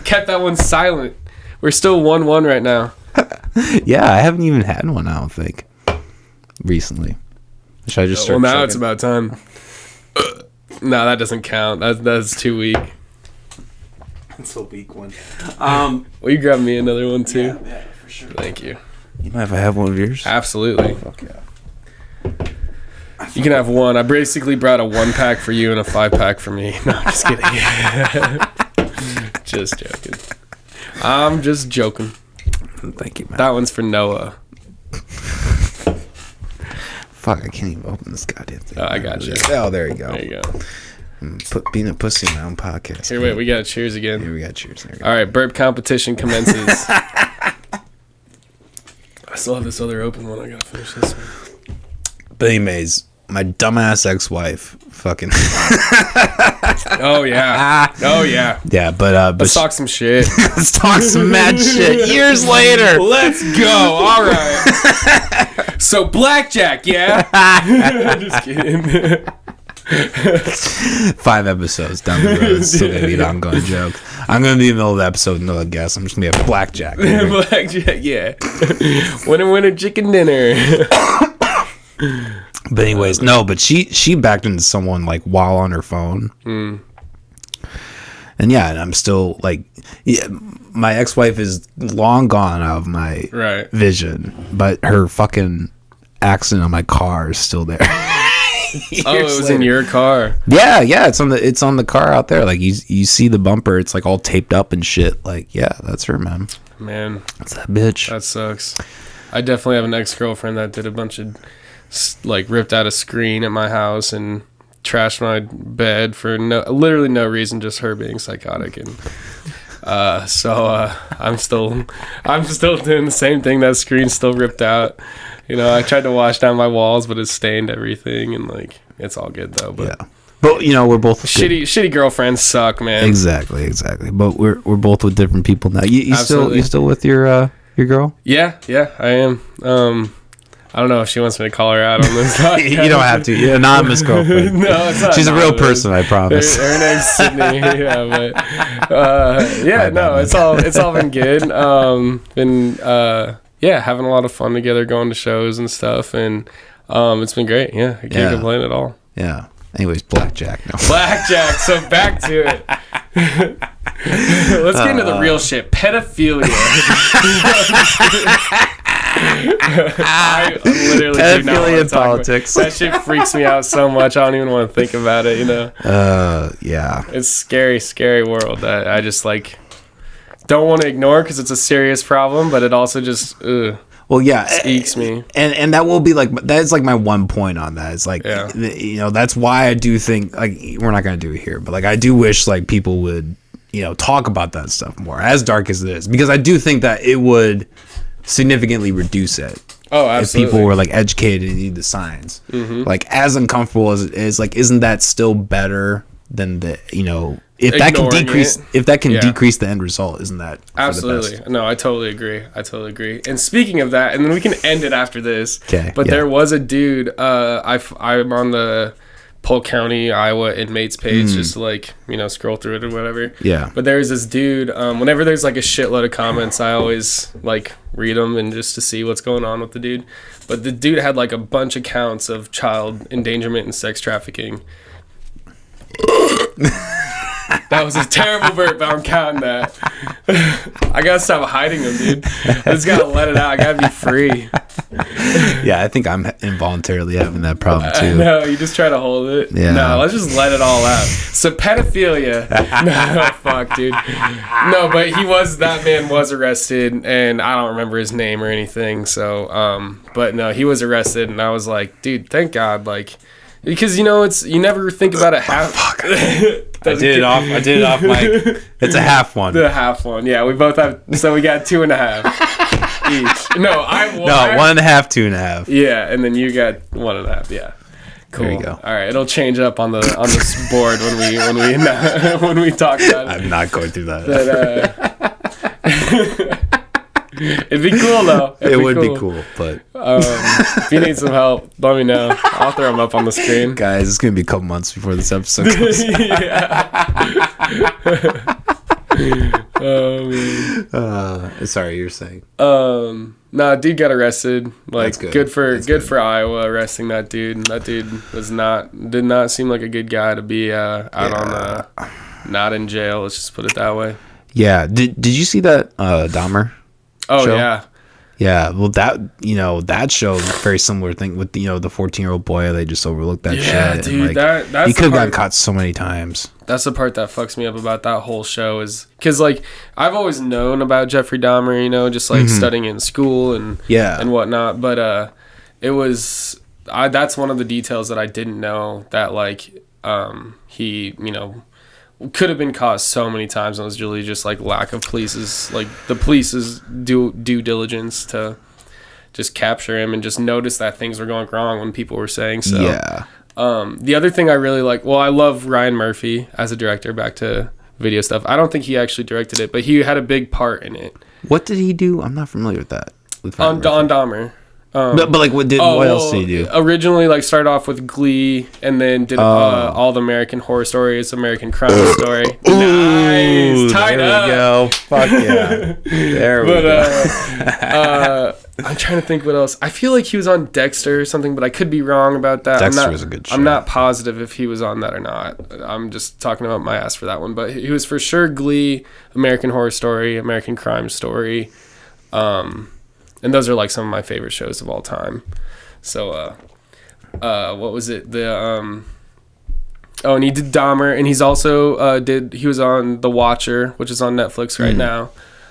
kept that one silent. We're still 1-1 right now. Yeah, I haven't even had one, I don't think, recently. Should I just start now checking? It's about time. No, that doesn't count. That's too weak. It's a weak one. Will you grab me another one too? Yeah, for sure. Thank you. You mind if I have one of yours? Absolutely. Fuck yeah. You can have one. I basically brought a 1-pack for you and a 5-pack for me. No, I'm just kidding. Just joking. I'm just joking. Thank you, man. That one's for Noah. Fuck, I can't even open this goddamn thing. Oh, I got you. Oh, there you go. There you go. Being a pussy in my own podcast. Here, wait, we got cheers again. Here we got cheers. There we go. All right, burp competition commences. I still have this other open one. I gotta finish this one. But anyways, my dumbass ex-wife fucking Oh yeah. Oh yeah. yeah, but Let's talk some shit. let's talk some mad shit years later. Let's go. All right. So blackjack, yeah. Just kidding. 5 episodes down the road, it's still gonna be an ongoing joke. I'm gonna be in the middle of the episode, no guess. I'm just gonna be a blackjack. Blackjack, yeah. Winner, chicken dinner. But anyways, no, but she backed into someone like while on her phone. And yeah, and I'm still like, yeah, my ex-wife is long gone out of my vision, but her fucking accident on my car is still there. Oh, it was in your car. Yeah, it's on the car out there. Like you see the bumper, it's like all taped up and shit. Like, yeah, that's her, man. Man, that's that bitch. That sucks. I definitely have an ex-girlfriend that did a bunch of like ripped out a screen at my house and trashed my bed for literally no reason, just her being psychotic. And so I'm still doing the same thing. That screen's still ripped out. You know, I tried to wash down my walls, but it stained everything, and like it's all good though. But yeah, but you know, we're both shitty girlfriends suck, man. Exactly. But we're both with different people now. You still with your girl? Yeah, I am. I don't know if she wants me to call her out on this. You don't have to. You're anonymous girlfriend. No, it's not. She's a real person, I promise. Her name's Sydney. Yeah, but it's all been good. Having a lot of fun together, going to shows and stuff, and it's been great. Yeah, I can't complain at all. Yeah. Anyways, blackjack. No. Blackjack. So back to it. Let's get into the real shit. Pedophilia. I literally do not want to talk politics. That shit freaks me out so much. I don't even want to think about it. You know. Yeah. It's scary world that I just like don't want to ignore because it's a serious problem, but it also just. Well, Well, yeah, Speaks me. And that will be like, that's like my one point on that. It's like, you know, that's why I do think, like, we're not going to do it here, but like, I do wish like people would, you know, talk about that stuff more, as dark as it is, because I do think that it would significantly reduce it. Oh, absolutely. If people were like educated and knew the signs, like as uncomfortable as it is, like, isn't that still better than the, you know, if that can decrease, decrease the end result, isn't that absolutely? No, I totally agree. And speaking of that, and then we can end it after this. Okay. But there was a dude. I'm on the Polk County, Iowa inmates page, just to, like, you know, scroll through it or whatever. Yeah. But there's this dude. Whenever there's like a shitload of comments, I always like read them and just to see what's going on with the dude. But the dude had like a bunch of counts of child endangerment and sex trafficking. That was a terrible burp, but I'm counting that. I gotta stop hiding them, dude. I just gotta let it out. I gotta be free. Yeah, I think I'm involuntarily having that problem too. No, you just try to hold it. Yeah. No, let's just let it all out. So pedophilia. No, fuck, dude. No, but that man was arrested, and I don't remember his name or anything. So, but no, he was arrested, and I was like, dude, thank God, like, because, you know, you never think about it half. Fuck. I did it off, Mike. It's a half one. The half one. Yeah, we both have, so we got 2.5 each. No, I won. No, 1.5, 2.5. Yeah, and then you got 1.5. Yeah. Cool. There you go. All right, it'll change up on this board when we talk about it. I'm not going through that. It'd be cool though. It would be cool, but if you need some help, let me know. I'll throw them up on the screen. Guys, it's gonna be a couple months before this episode comes out. Sorry, you're saying. Nah, dude got arrested. Like, good for Iowa arresting that dude. That dude did not seem like a good guy to be out on not in jail. Let's just put it that way. Yeah. Did you see that Dahmer? Oh, show? yeah. Well, that show, very similar thing with the 14-year-old boy. They just overlooked that shit. Yeah, dude, and, that's he could have gotten caught so many times. That's the part that fucks me up about that whole show, is because, like, I've always known about Jeffrey Dahmer, you know, just like studying in school and whatnot. But it was that's one of the details that I didn't know, that like he, you know, could have been caught so many times, and it was really just like lack of the police's due diligence to just capture him and just notice that things were going wrong when people were saying so. Yeah. The other thing I really like, I love Ryan Murphy as a director, back to video stuff. I don't think he actually directed it, but he had a big part in it. What did he do? I'm not familiar with that. On Dahmer. But like, what else did he do? Originally, like, started off with Glee, and then did all the American Horror Stories, American Crime Story. Nice, tied up. There we go. Fuck yeah. There we go. I'm trying to think what else. I feel like he was on Dexter or something, but I could be wrong about that. Dexter was a good show. I'm not positive if he was on that or not. I'm just talking about my ass for that one, but he was for sure Glee, American Horror Story, American Crime Story. And those are like some of my favorite shows of all time. So, what was it? And he did Dahmer, and he's also he was on The Watcher, which is on Netflix right now.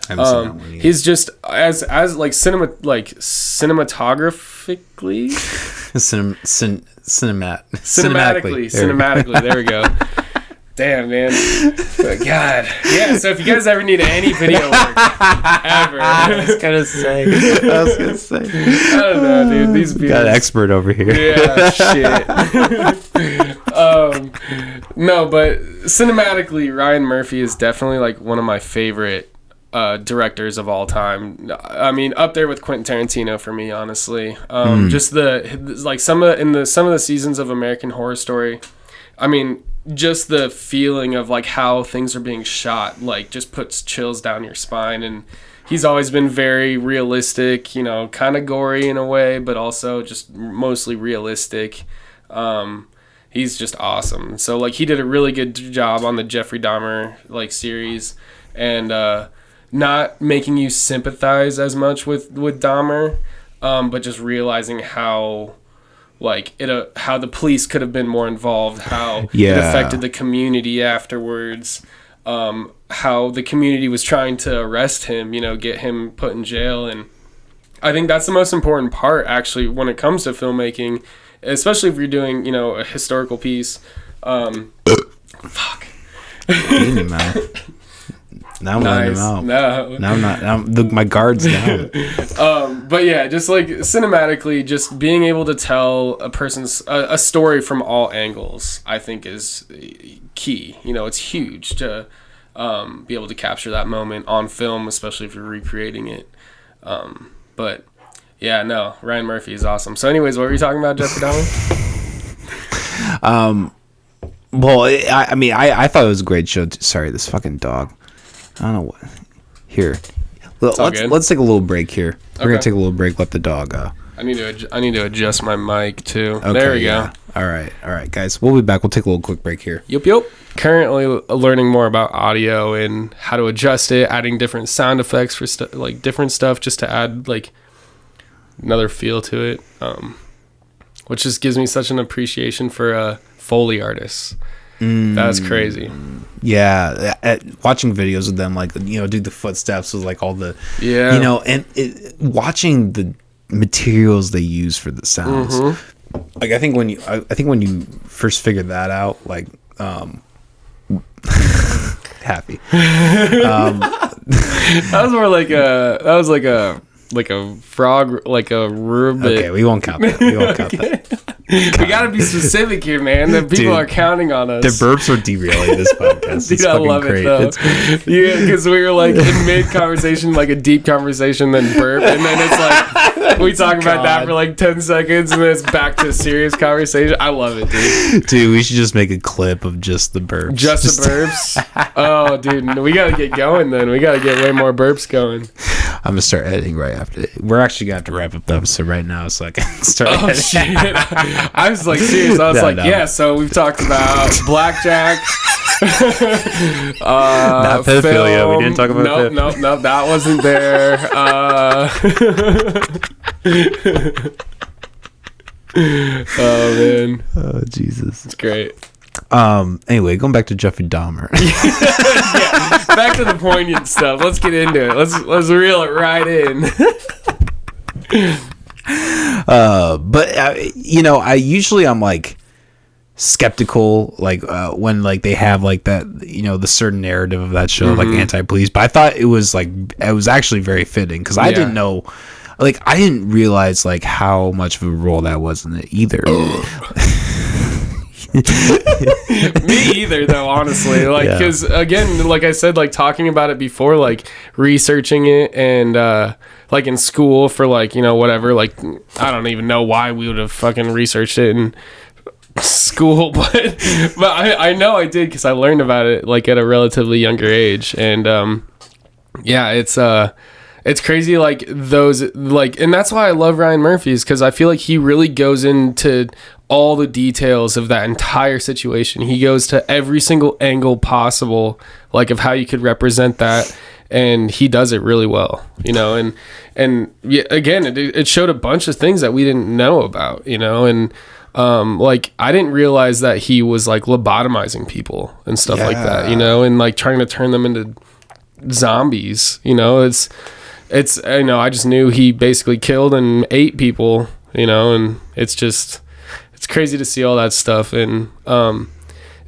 I haven't seen that one yet. He's just as like cinematographically, cinematically. There we go. Damn, man. But God. Yeah, so if you guys ever need any video work, ever. I was gonna say. I don't know, dude. These people. Got an expert over here. Yeah, shit. No, but cinematically, Ryan Murphy is definitely like one of my favorite directors of all time. I mean, up there with Quentin Tarantino for me, honestly. Just some of the seasons of American Horror Story. I mean, just the feeling of like how things are being shot, like, just puts chills down your spine. And he's always been very realistic, you know, kind of gory in a way, but also just mostly realistic. He's just awesome. So like, he did a really good job on the Jeffrey Dahmer like series, and not making you sympathize as much with Dahmer, but just realizing how like how the police could have been more involved, how it affected the community afterwards, how the community was trying to arrest him, you know, get him put in jail, and I think that's the most important part, actually, when it comes to filmmaking, especially if you're doing, you know, a historical piece. Fuck. Now I'm letting him out. No. Now I'm not. My guard's down. But yeah, just like cinematically, just being able to tell a story from all angles, I think is key. You know, it's huge to be able to capture that moment on film, especially if you're recreating it. But yeah, no, Ryan Murphy is awesome. So anyways, what were you talking about, Jeffery Dahmer? Well, I thought it was a great show. Sorry, this fucking dog. I don't know what. Here, let's take a little break here. We're gonna take a little break. Let the dog go. I need to adjust my mic too. Okay, there we go. All right, guys. We'll be back. We'll take a little quick break here. Yep. Currently learning more about audio and how to adjust it, adding different sound effects for like different stuff, just to add like another feel to it. Which just gives me such an appreciation for Foley artists. That's crazy. Yeah, watching videos of them, like, you know, do the footsteps with like all the, yeah, you know, and watching the materials they use for the sounds. Like I think when you first figured that out, like, happy. That was more like a frog, like a rubit. Okay, we won't count that. We gotta be specific here, man. The people are counting on us. The burps are derailing this podcast. Dude, I love it though. Yeah, because we were like in mid conversation, like a deep conversation, then burp, and then it's like we talk about that for like 10 seconds, and then it's back to a serious conversation. I love it, dude. Dude, we should just make a clip of just the burps. Just the burps. Oh, dude, we gotta get going. Then we gotta get way more burps going. I'm gonna start editing right after. We're actually gonna have to wrap up the episode right now, so I can start. Oh shit! I was like serious. I was yeah. So we've talked about blackjack. Not pedophilia. Film. We didn't talk about pedophilia. No, that wasn't there. Oh man. Oh Jesus. It's great. Anyway, going back to Jeffrey Dahmer. Yeah, back to the poignant stuff. Let's get into it. Let's reel it right in. But you know, I'm like skeptical, like when like they have like that, you know, the certain narrative of that show, like anti-police. But I thought it was actually very fitting, because I didn't know, like I didn't realize like how much of a role that was in it either. Me either, though, honestly, like, because again, like I said, like talking about it before, like researching it, and like in school for like, you know, whatever, like I don't even know why we would have fucking researched it in school, but I know I did, because I learned about it like at a relatively younger age. And yeah, it's crazy, like those, like, and that's why I love Ryan Murphy's, because I feel like he really goes into all the details of that entire situation. He goes to every single angle possible, like of how you could represent that, and he does it really well, you know. And yeah, again, it showed a bunch of things that we didn't know about, you know. And like I didn't realize that he was like lobotomizing people and stuff like that, you know, and like trying to turn them into zombies, you know. It's you know, I just knew he basically killed and ate people, you know. And it's crazy to see all that stuff. And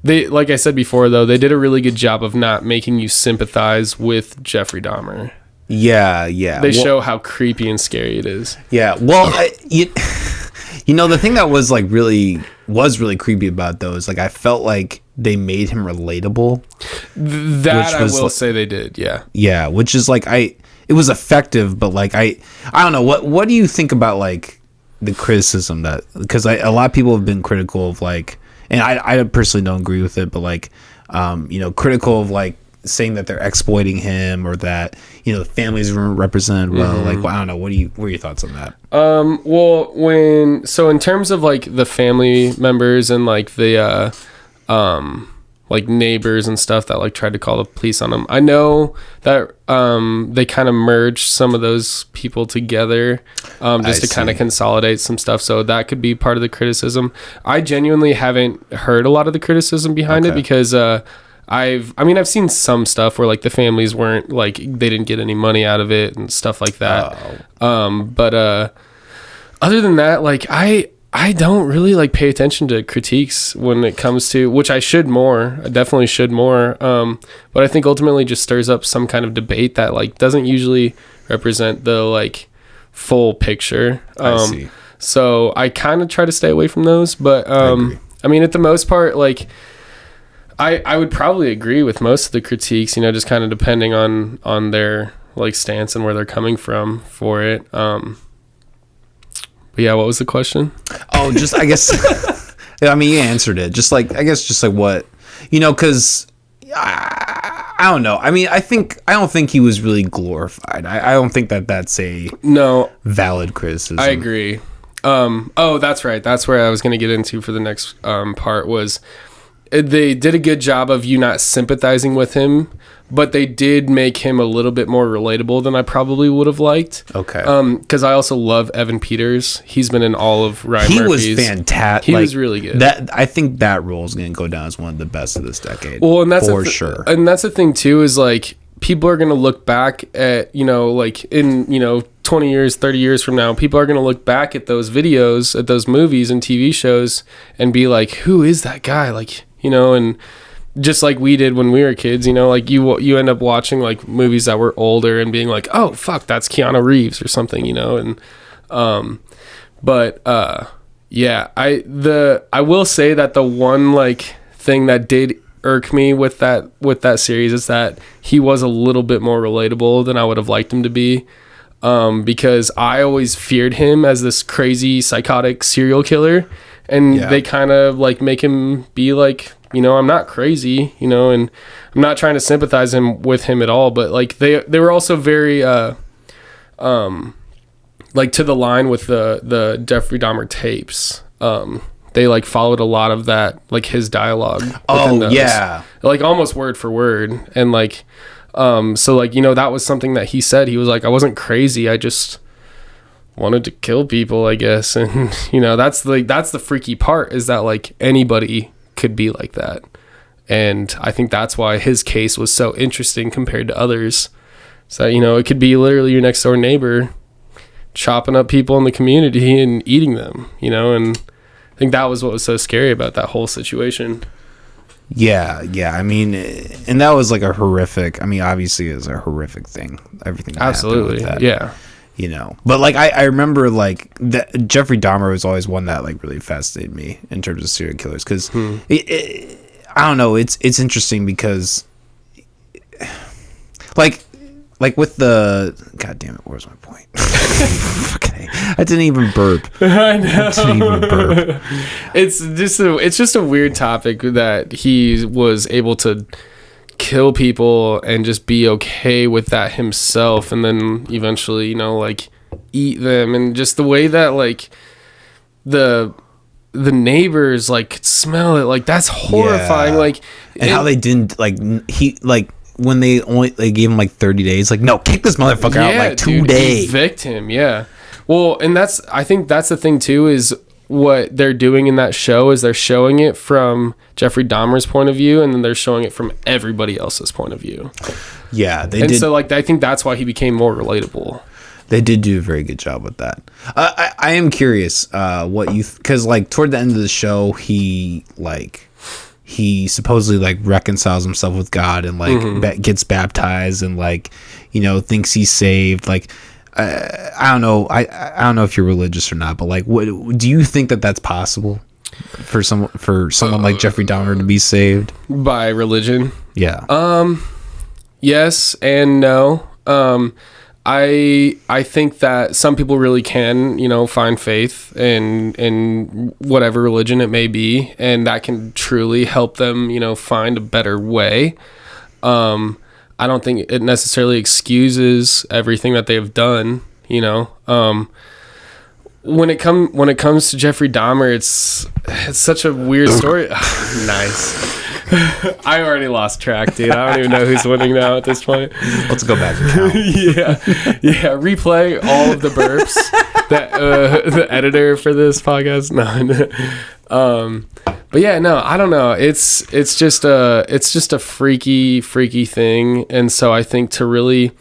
they, like I said before, though, they did a really good job of not making you sympathize with Jeffrey Dahmer. Yeah. They show how creepy and scary it is. Yeah. Well, you know, the thing that was like really creepy about those, like I felt like they made him relatable. That I will say they did. Yeah. Yeah, which is like it was effective, but like I don't know, what do you think about like the criticism that, because a lot of people have been critical of like, and I personally don't agree with it, but like you know, critical of like saying that they're exploiting him, or that, you know, the families weren't represented well. Like, well, I don't know, what are your thoughts on that? Well, so in terms of like the family members and like the like neighbors and stuff that like tried to call the police on him, I know that they kind of merged some of those people together just to kind of consolidate some stuff, so that could be part of the criticism. I genuinely haven't heard a lot of the criticism behind it, because I've seen some stuff where like the families weren't like they didn't get any money out of it and stuff like that. But other than that, like I don't really like pay attention to critiques when it comes to, which I should more. I definitely should more. But I think ultimately just stirs up some kind of debate that like doesn't usually represent the like full picture. I see. So I kind of try to stay away from those. But I mean, at the most part, like I would probably agree with most of the critiques. You know, just kind of depending on their like stance and where they're coming from for it. But yeah, what was the question? Oh, just I guess. I mean, you answered it. Just like I guess, just like what, you know, because I don't know. I mean, I don't think he was really glorified. I don't think that's a valid criticism. I agree. Oh, that's right. That's where I was going to get into for the next part was they did a good job of you not sympathizing with him, but they did make him a little bit more relatable than I probably would have liked. Okay. Because I also love Evan Peters. He's been in all of Ryan Murphy's. He was fantastic. He was really good. I think that role is going to go down as one of the best of this decade. Well, and that's for sure. And that's the thing too is like people are going to look back at, you know, like in, you know, 20 years, 30 years from now, people are going to look back at those videos, at those movies and TV shows and be like, who is that guy? Like, you know, and just like we did when we were kids, you know, like you end up watching like movies that were older and being like, oh fuck, that's Keanu Reeves or something, you know. And yeah, I will say that the one like thing that did irk me with that series is that he was a little bit more relatable than I would have liked him to be, because I always feared him as this crazy psychotic serial killer, and they kind of like make him be like, you know, I'm not crazy, you know, and I'm not trying to sympathize with him at all, but like they were also very like to the line with the Jeffrey Dahmer tapes. They like followed a lot of that, like his dialogue. Oh yeah, like almost word for word, and like so like, you know, that was something that he said. He was like, I wasn't crazy, I just wanted to kill people, I guess. And you know, that's the freaky part, is that like anybody could be like that. And I think that's why his case was so interesting compared to others. So, you know, it could be literally your next door neighbor chopping up people in the community and eating them, you know. And I think that was what was so scary about that whole situation. Yeah. I mean, and that was like a horrific, I mean, obviously it was a horrific thing, everything that absolutely happened with that. Yeah, you know, but like I remember like that Jeffrey Dahmer was always one that like really fascinated me in terms of serial killers, because I don't know, it's interesting because like with the, god damn it, where's my point? Okay, I didn't even burp. I know. It's just a weird topic that he was able to kill people and just be okay with that himself, and then eventually, you know, like eat them, and just the way that like the neighbors like could smell it, like that's horrifying. Like, and how they didn't like he like when they gave him like 30 days, like, no, kick this motherfucker out like 2 days, evict him. Yeah, well, and I think that's the thing too, is what they're doing in that show is they're showing it from Jeffrey Dahmer's point of view, and then they're showing it from everybody else's point of view. Yeah, they did. And so like I think that's why he became more relatable. They did do a very good job with that. I am curious what you, because like toward the end of the show, he supposedly like reconciles himself with God and like gets baptized and like, you know, thinks he's saved. Like I don't know. I don't know if you're religious or not, but like, what do you think that's possible for someone like Jeffrey Dahmer to be saved by religion? Yeah. Yes and no. I think that some people really can, you know, find faith in whatever religion it may be, and that can truly help them, you know, find a better way. I don't think it necessarily excuses everything that they've done, you know. When it comes to Jeffrey Dahmer, it's such a weird story. Nice. I already lost track, dude. I don't even know who's winning now at this point. Let's go back and count. Yeah. Replay all of the burps. That the editor for this podcast. No. But yeah, no, I don't know. It's just a freaky thing. And so I think to really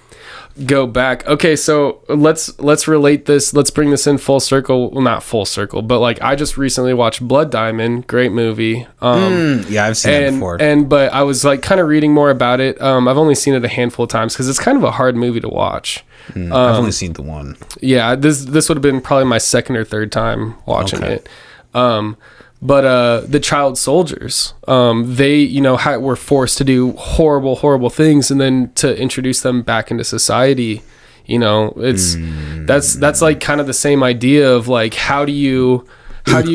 go back, okay, so let's relate this, let's bring this in full circle. Well, not full circle, but like I just recently watched Blood Diamond, great movie. Yeah, I've seen it before. But I was like kind of reading more about it. I've only seen it a handful of times because it's kind of a hard movie to watch. I've only seen the one. Yeah, this would have been probably my second or third time watching it. But the child soldiers, they, were forced to do horrible things, and then to introduce them back into society, that's like kind of the same idea of like, how do you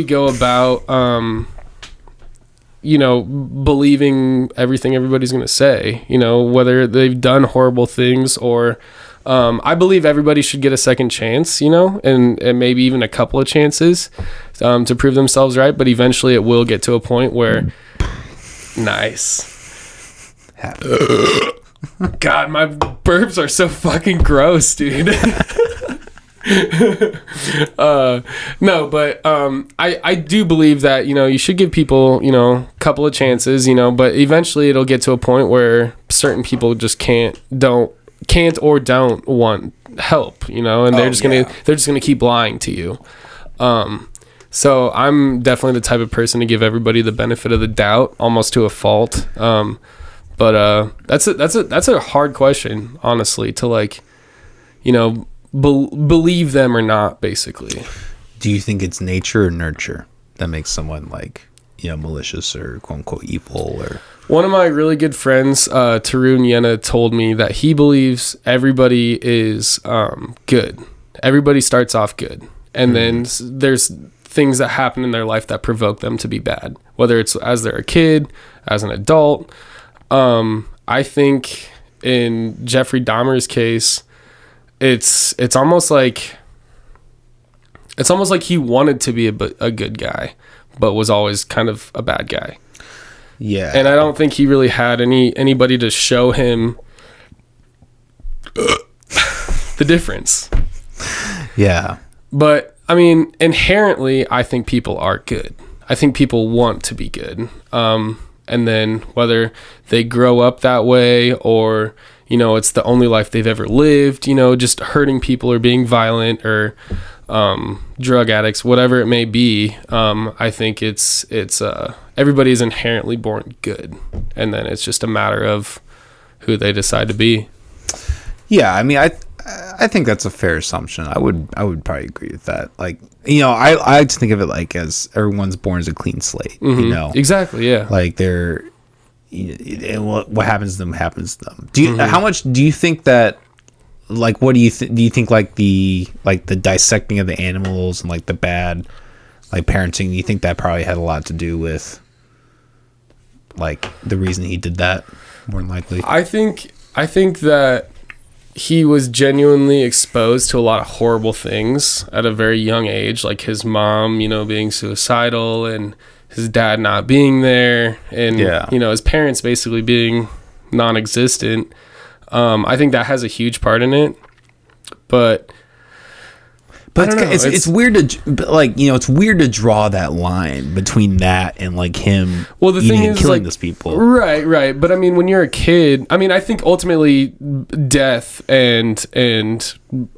go about, believing everything everybody's going to say, whether they've done horrible things or, I believe everybody should get a second chance, and maybe even a couple of chances to prove themselves right. But eventually it will get to a point where, nice. God, my burps are so fucking gross, dude. No, but I do believe that, you should give people, a couple of chances, but eventually it'll get to a point where certain people just can't or don't want help, and they're just gonna keep lying to you. So I'm definitely the type of person to give everybody the benefit of the doubt, almost to a fault. But that's a hard question, honestly, to like, believe them or not, basically. Do you think it's nature or nurture that makes someone like, malicious or quote unquote evil? Or one of my really good friends, Tarun Yena, told me that he believes everybody is good. Everybody starts off good, and then there's things that happen in their life that provoke them to be bad, whether it's as they're a kid, as an adult. I think in Jeffrey Dahmer's case, it's almost like he wanted to be a good guy, but was always kind of a bad guy. Yeah. And I don't think he really had anybody to show him the difference. Yeah. But I mean, inherently, I think people are good. I think people want to be good. And then whether they grow up that way or, it's the only life they've ever lived, just hurting people or being violent or drug addicts, whatever it may be, I think it's everybody is inherently born good, and then it's just a matter of who they decide to be. Yeah, I mean, I think that's a fair assumption. I would probably agree with that. Like, I like to think of it like as everyone's born as a clean slate. Exactly. Yeah. Like they're, what happens to them happens to them. How much do you think that? Like, what do you think like the dissecting of the animals and like the bad like parenting, you think that probably had a lot to do with like the reason he did that, more than likely? I think that he was genuinely exposed to a lot of horrible things at a very young age, like his mom, being suicidal and his dad not being there, and his parents basically being non-existent. I think that has a huge part in it, but it's weird to it's weird to draw that line between that and like him eating and killing those people. Right. But I mean, when you're a kid, I think ultimately death and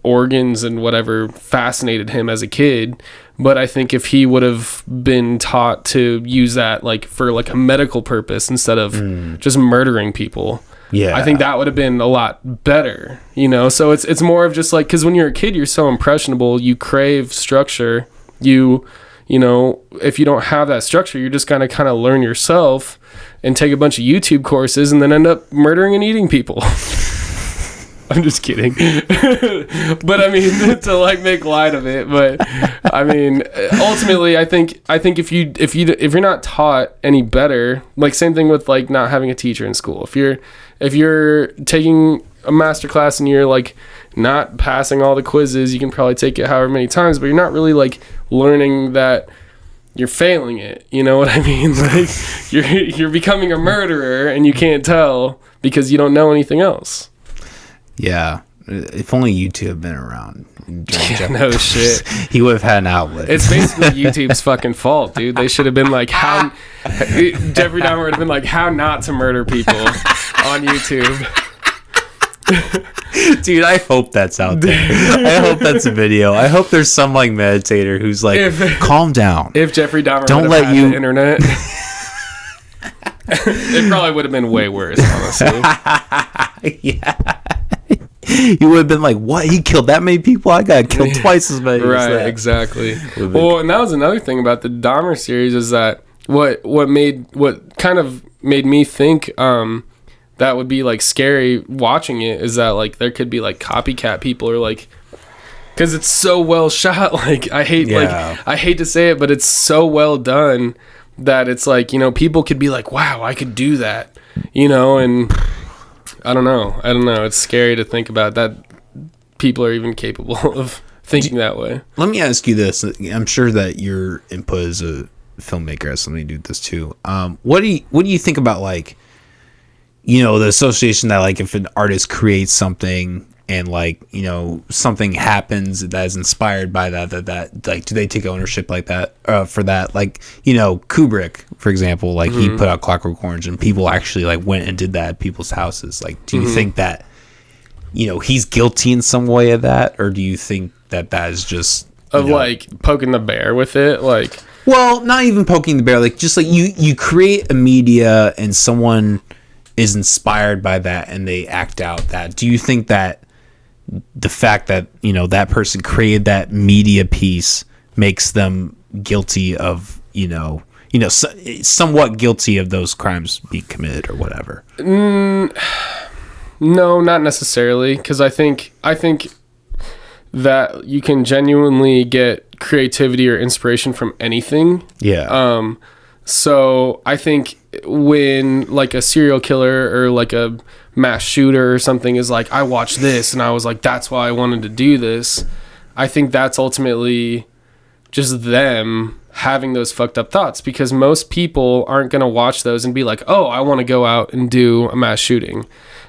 organs and whatever fascinated him as a kid. But I think if he would have been taught to use that like for like a medical purpose instead of just murdering people, I think that would have been a lot better, So it's more of just like, because when you're a kid, you're so impressionable, you crave structure. If you don't have that structure, you're just gonna kind of learn yourself and take a bunch of YouTube courses and then end up murdering and eating people. I'm just kidding. But I mean, to like make light of it, but I mean, ultimately I think if you're not taught any better, like same thing with like not having a teacher in school. If you're taking a master class and you're like not passing all the quizzes, you can probably take it however many times, but you're not really like learning that you're failing it. You know what I mean? Like you're becoming a murderer and you can't tell because you don't know anything else. Yeah. If only YouTube had been around. No shit. He would have had an outlet. It's basically YouTube's fucking fault, dude. They should have been like, how Jeffrey Dahmer would have been like, how not to murder people on YouTube. Dude, I hope that's out there. I hope that's a video. I hope there's some like meditator who's like, calm down. If Jeffrey Dahmer don't let the internet, it probably would have been way worse, honestly. Yeah. You would have been like, what? He killed that many people? I got killed twice as many. Right, exactly. Well, and that was another thing about the Dahmer series is that what kind of made me think that would be like scary watching it is that like there could be like copycat people or like, because it's so well shot. Like I hate to say it, but it's so well done that it's like, you know, people could be like, wow, I could do that, you know, and I don't know. It's scary to think about that people are even capable of thinking that way. Let me ask you this. I'm sure that your input as a filmmaker has something to do with this too. What do you think about like, you know, the association that like if an artist creates something and like, you know, something happens that is inspired by that like, do they take ownership like that for that? Like, you know, Kubrick, for example, like he put out Clockwork Orange and people actually like went and did that at people's houses. Like, do you think that, you know, he's guilty in some way of that? Or do you think that is just like poking the bear with it? Like, well, not even poking the bear, like just like you create a media and someone is inspired by that and they act out that. Do you think that the fact that, you know, that person created that media piece makes them guilty of, you know, somewhat guilty of those crimes being committed or whatever? No, not necessarily, because I think that you can genuinely get creativity or inspiration from anything. Yeah. So I think when like a serial killer or like a mass shooter or something is like, I watched this and I was like, that's why I wanted to do this. I think that's ultimately just them having those fucked up thoughts, because most people aren't going to watch those and be like, oh, I want to go out and do a mass shooting.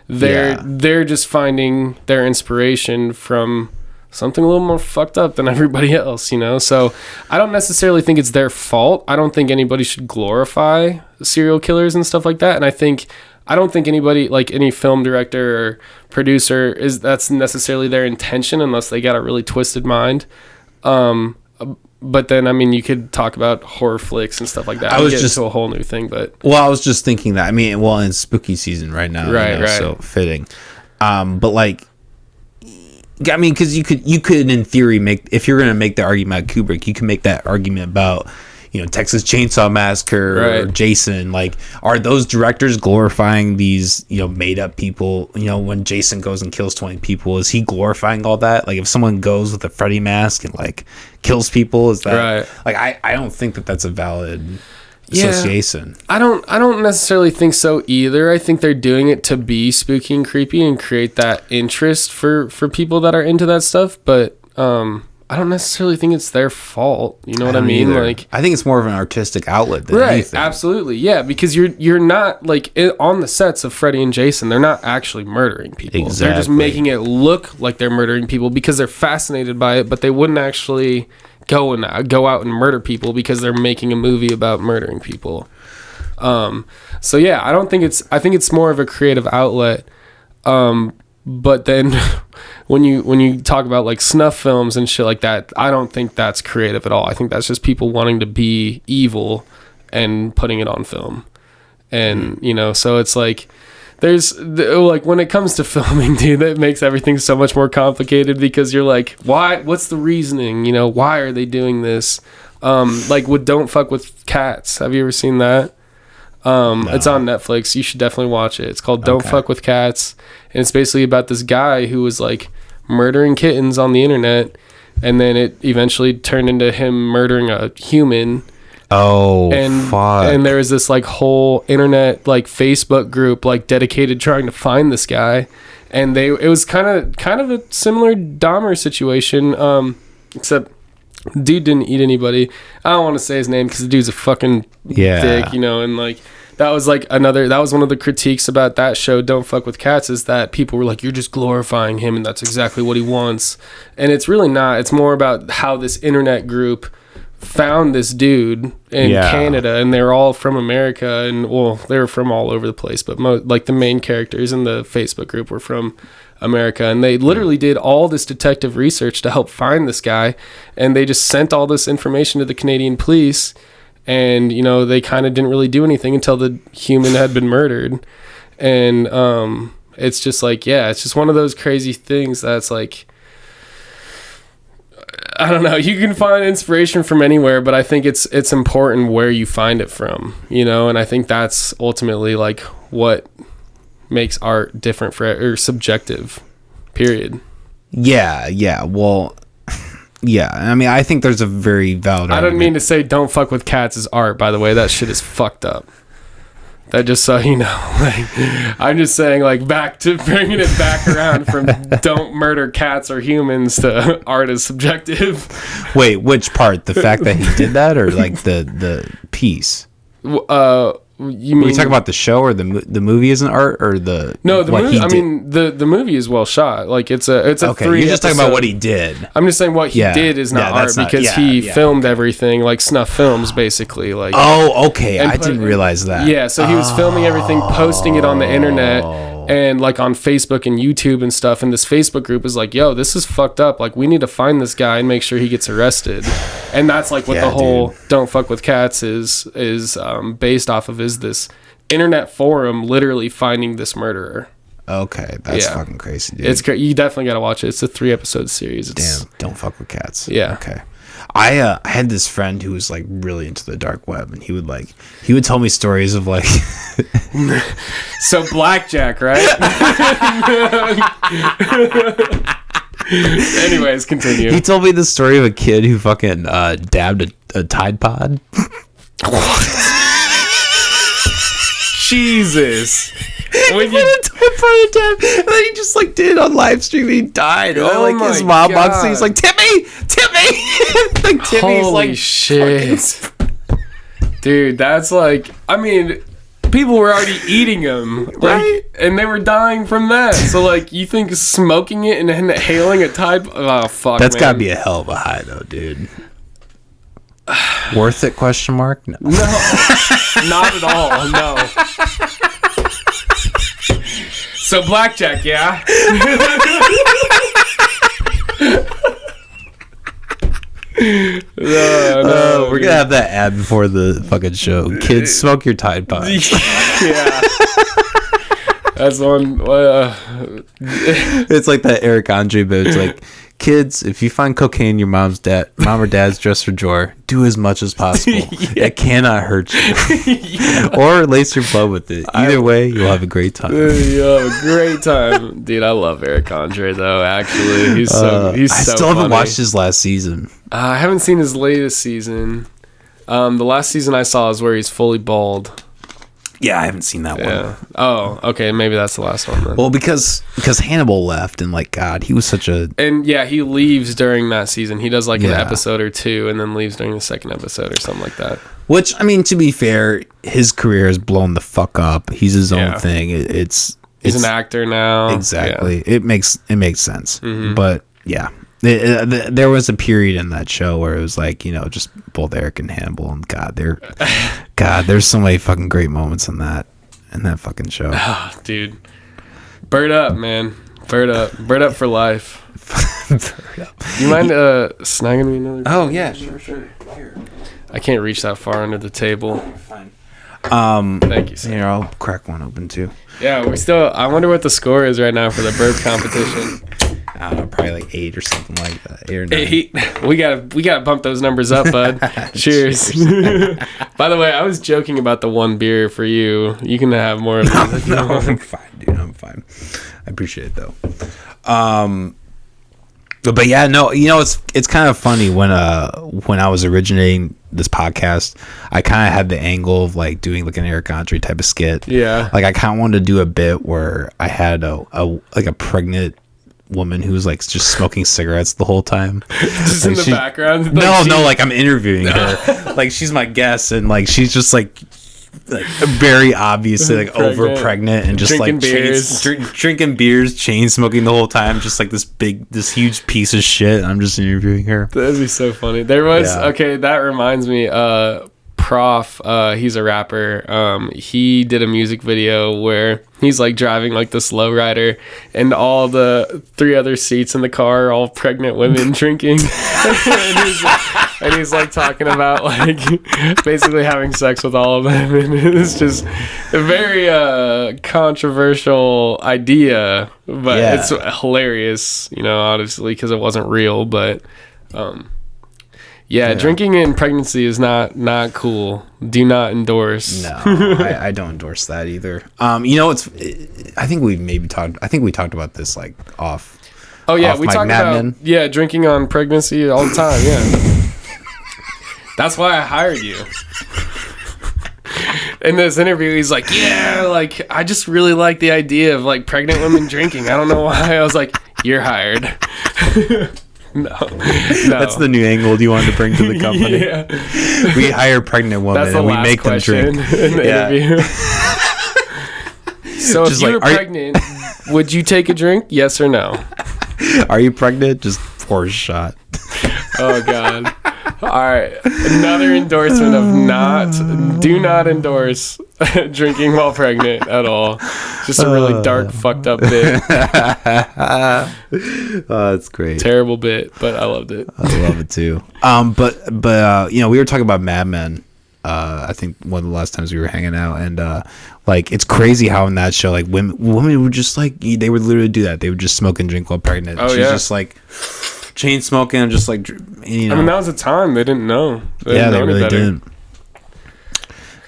They're just finding their inspiration from something a little more fucked up than everybody else, you know? So I don't necessarily think it's their fault. I don't think anybody should glorify serial killers and stuff like that. And I don't think anybody, like any film director or producer, that's necessarily their intention unless they got a really twisted mind. But then, I mean, you could talk about horror flicks and stuff like that. I was just into a whole new thing, but I was just thinking that. I mean, well, it's spooky season right now, right? So fitting. But like, I mean, because you could in theory if you're gonna make the argument about Kubrick, you can make that argument about, you know, Texas Chainsaw Massacre or Jason. Like, are those directors glorifying these, you know, made up people? You know, when Jason goes and kills 20 people, is he glorifying all that? Like, if someone goes with a Freddy mask and like kills people, is that like I don't think that that's a valid association. I don't necessarily think so either. I think they're doing it to be spooky and creepy and create that interest for people that are into that stuff, but I don't necessarily think it's their fault. You know what I mean? Either. Like, I think it's more of an artistic outlet than anything. Absolutely. Yeah, because you're not like on the sets of Freddy and Jason, they're not actually murdering people. Exactly. They're just making it look like they're murdering people because they're fascinated by it, but they wouldn't actually go out and murder people because they're making a movie about murdering people. So yeah, I think it's more of a creative outlet. But then when you talk about like snuff films and shit like that, I don't think that's creative at all. I think that's just people wanting to be evil and putting it on film. And, you know, so it's like, like when it comes to filming, dude, that makes everything so much more complicated because you're like, what's the reasoning? You know, why are they doing this? Like with Don't Fuck with Cats. Have you ever seen that? No. It's on Netflix. You should definitely watch it. It's called Don't Fuck with Cats. And it's basically about this guy who was like murdering kittens on the internet. And then it eventually turned into him murdering a human. Oh, fuck. And there was this like whole internet like Facebook group like dedicated trying to find this guy, and it was kind of a similar Dahmer situation, except dude didn't eat anybody. I don't want to say his name because the dude's a fucking dick, you know, and like that was like that was one of the critiques about that show, Don't Fuck with Cats, is that people were like, you're just glorifying him and that's exactly what he wants. And it's really not. It's more about how this internet group found this dude in Canada, and they're all from America, and well, they were from all over the place, but like the main characters in the Facebook group were from America, and they literally did all this detective research to help find this guy, and they just sent all this information to the Canadian police, and you know, they kind of didn't really do anything until the human had been murdered. And it's just like, it's just one of those crazy things that's like, I don't know, you can find inspiration from anywhere, but I think it's important where you find it from, you know. And I think that's ultimately like what makes art different or subjective, period. Well, I mean, I think there's a very valid argument. I don't mean to say Don't Fuck with Cats is art, by the way. That shit is fucked up. That just so you know, like, I'm just saying, like, back to bringing it back around from don't murder cats or humans to art is subjective. Wait, which part? The fact that he did that, or like the piece? You mean, we talk about the show or the movie isn't art, or the movie? I mean, the movie is well shot. Like it's a okay. 3 You're just talking about what he did. I'm just saying what he did is not art because he filmed everything like snuff films, basically. Like okay, I didn't realize that. Yeah, so he was filming everything, posting it on the internet. And like on Facebook and YouTube and stuff, and this Facebook group is like, yo, this is fucked up, like we need to find this guy and make sure he gets arrested. And that's like what the whole Don't Fuck with Cats is based off of, is this internet forum literally finding this murderer. Okay, that's fucking crazy, dude. It's you definitely gotta watch it. It's a 3-episode series. Damn, Don't Fuck with Cats. Yeah. Okay. I had this friend who was like really into the dark web, and he would tell me stories of like so blackjack, right? Anyways, continue. He told me the story of a kid who fucking dabbed a Tide Pod. Jesus. When you and then he just like did it on live stream, he died. And then, like his mom walks in, he's like, Timmy like Timmy's holy like, shit. Dude, that's like, I mean, people were already eating them, like, right? And they were dying from that. So like, you think smoking it and inhaling a Tide, oh fuck, that's man. Gotta be a hell of a high though, dude. Worth it? Question mark? No, not at all. No. So blackjack, yeah. No, we're gonna have that ad before the fucking show. Kids, smoke your Tide Pods. Yeah. That's one. It's like that Eric Andre bit. It's like, kids, if you find cocaine in your mom or dad's dresser drawer, do as much as possible. It cannot hurt you. Or lace your blood with it. Either way, you'll have a great time. You'll have a great time. Dude, I love Eric Andre though, actually. He's so I still haven't watched his last season. I haven't seen his latest season. The last season I saw is where he's fully bald. Yeah, I haven't seen that one. Oh, okay. Maybe that's the last one then. Well, because Hannibal left, and like, God, he was such a... And yeah, he leaves during that season. He does like an episode or two, and then leaves during the second episode or something like that. Which, I mean, to be fair, his career has blown the fuck up. He's his own thing. He's an actor now. Exactly. Yeah. It makes sense. Mm-hmm. But yeah. There was a period in that show where it was like, you know, just both Eric and Hannibal, and there's so many fucking great moments in that fucking show. Oh, dude, bird up, man, bird up for life. Bird up. You mind snagging me another? Oh yeah, sure. Here. I can't reach that far under the table. Fine. Thank you, sir. Here, I'll crack one open too. Yeah, I wonder what the score is right now for the burp competition. I don't know, probably like 8 or something like that. 8 or 9. 8. We gotta bump those numbers up, bud. Cheers. By the way, I was joking about the one beer for you. You can have more of it. No, I'm fine, dude. I'm fine. I appreciate it though. But yeah, no, you know, it's kind of funny when I was originating this podcast, I kind of had the angle of like doing like an Eric Andre type of skit. Yeah. Like I kind of wanted to do a bit where I had a pregnant woman who was like just smoking cigarettes the whole time. Just like in the background. Like, no, like I'm interviewing her. Like she's my guest, and like she's just like very obviously like over pregnant and just drinking like beers. drinking beers, chain smoking the whole time, just like this huge piece of shit. I'm just interviewing her. That'd be so funny. There was okay. That reminds me. Prof, he's a rapper. He did a music video where he's like driving like this lowrider, and all the 3 other seats in the car are all pregnant women drinking, and he's like talking about like basically having sex with all of them, and it's just a very controversial idea, but it's hilarious, obviously because it wasn't real, but Yeah, drinking in pregnancy is not cool. Do not endorse. No, I don't endorse that either. I think we talked about this like off. Oh yeah, we talked about Men. Drinking on pregnancy all the time. Yeah, that's why I hired you. In this interview, he's like, I just really like the idea of like pregnant women drinking. I don't know why. I was like, you're hired. No, that's the new angle you wanted to bring to the company. Yeah. We hire pregnant women and we make them drink. In the interview. So just if you were pregnant, would you take a drink? Yes or no? Are you pregnant? Just pour a shot. Oh God. All right, another endorsement of do not endorse drinking while pregnant at all. Just a really dark, fucked up bit. Oh, that's great. Terrible bit, but I loved it. I love it too. But we were talking about Mad Men. I think one of the last times we were hanging out, and like it's crazy how in that show, like women would just like they would literally do that. They would just smoke and drink while pregnant. Oh, She's just like chain smoking and just like I mean, that was a time they didn't know. They really didn't.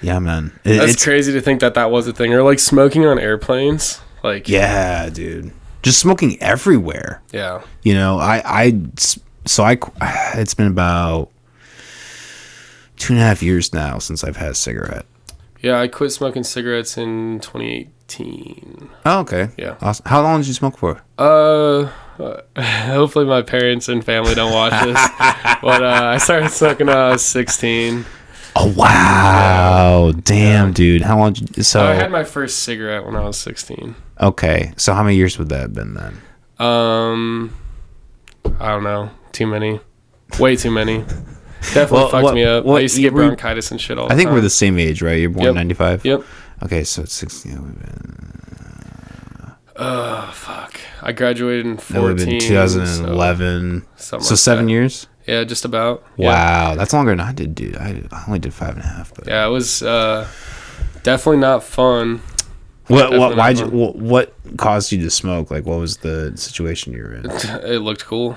Yeah, man. It's crazy to think that was a thing. Or like smoking on airplanes. Like yeah, dude. Just smoking everywhere. Yeah. It's been about 2.5 years now since I've had a cigarette. Yeah, I quit smoking cigarettes in 2018. Oh, okay. Yeah. Awesome. How long did you smoke for? Hopefully my parents and family don't watch this. But I started smoking when I was 16. Oh, wow. Yeah. Damn, dude. How long did you... So I had my first cigarette when I was 16. Okay. So how many years would that have been then? I don't know. Too many. Way too many. Definitely fucked me up. I used to get bronchitis and shit all the time. I think we're the same age, right? You're born in 95? Yep. Okay, so it's 16. Oh, fuck. I graduated in 14. That would have been 2011. So 7 years? Yeah, just about. Wow. That's longer than I did, dude. I only did 5.5. But. Yeah, it was definitely not fun. What caused you to smoke? Like, what was the situation you were in? It looked cool.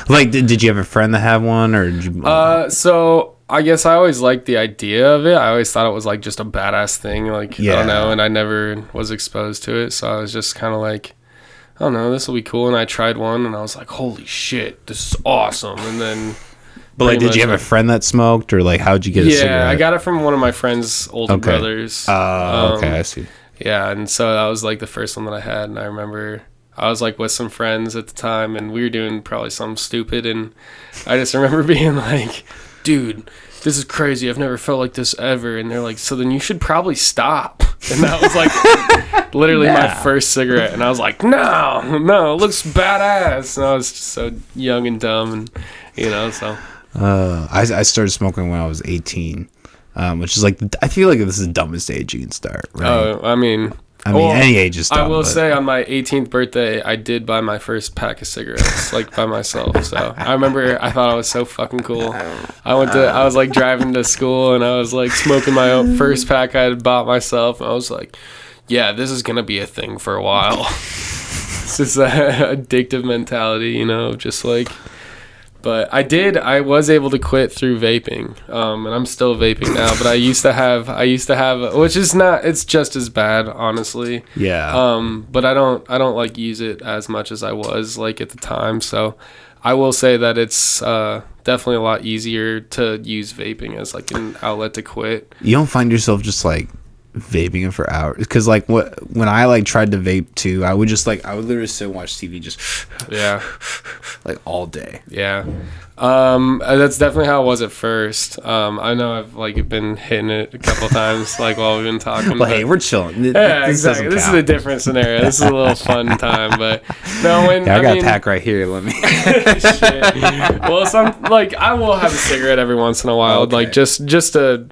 Like, did you have a friend that had one, or did you? So I guess I always liked the idea of it. I always thought it was like just a badass thing. Like, I don't know, and I never was exposed to it, so I was just kind of like, I don't know, this will be cool. And I tried one, and I was like, holy shit, this is awesome. And then, but like, did you have a friend that smoked, or like, how'd you get a cigarette? Yeah, I got it from one of my friend's older brothers. Okay, I see. Yeah, and so that was like the first one that I had, and I remember I was like with some friends at the time, and we were doing probably something stupid, and I just remember being like, dude, this is crazy, I've never felt like this ever. And they're like, so then you should probably stop. And that was like literally my first cigarette, and I was like, no, it looks badass. And I was just so young and dumb, and so I started smoking when I was 18, which is like, I feel like this is the dumbest age you can start, right? I mean, any age is dumb. I will say on my 18th birthday, I did buy my first pack of cigarettes, like by myself. So I remember I thought I was so fucking cool. I was like driving to school, and I was like smoking my own first pack I had bought myself. And I was like, yeah, this is going to be a thing for a while. It's just that addictive mentality, just like. But I was able to quit through vaping, and I'm still vaping now. But I used to have, which is not, it's just as bad, honestly. Yeah. But I don't like use it as much as I was like at the time. So I will say that it's definitely a lot easier to use vaping as like an outlet to quit. You don't find yourself just like vaping it for hours. Because like when I like tried to vape too, I would literally sit and watch TV just like all day. Yeah. That's definitely how it was at first. I know I've like been hitting it a couple times like while we've been talking. Well, hey, we're chilling. Yeah, exactly. This is a different scenario. This is a little fun time, but no. I got a pack right here. Let me. Shit. Well, I will have a cigarette every once in a while, like just to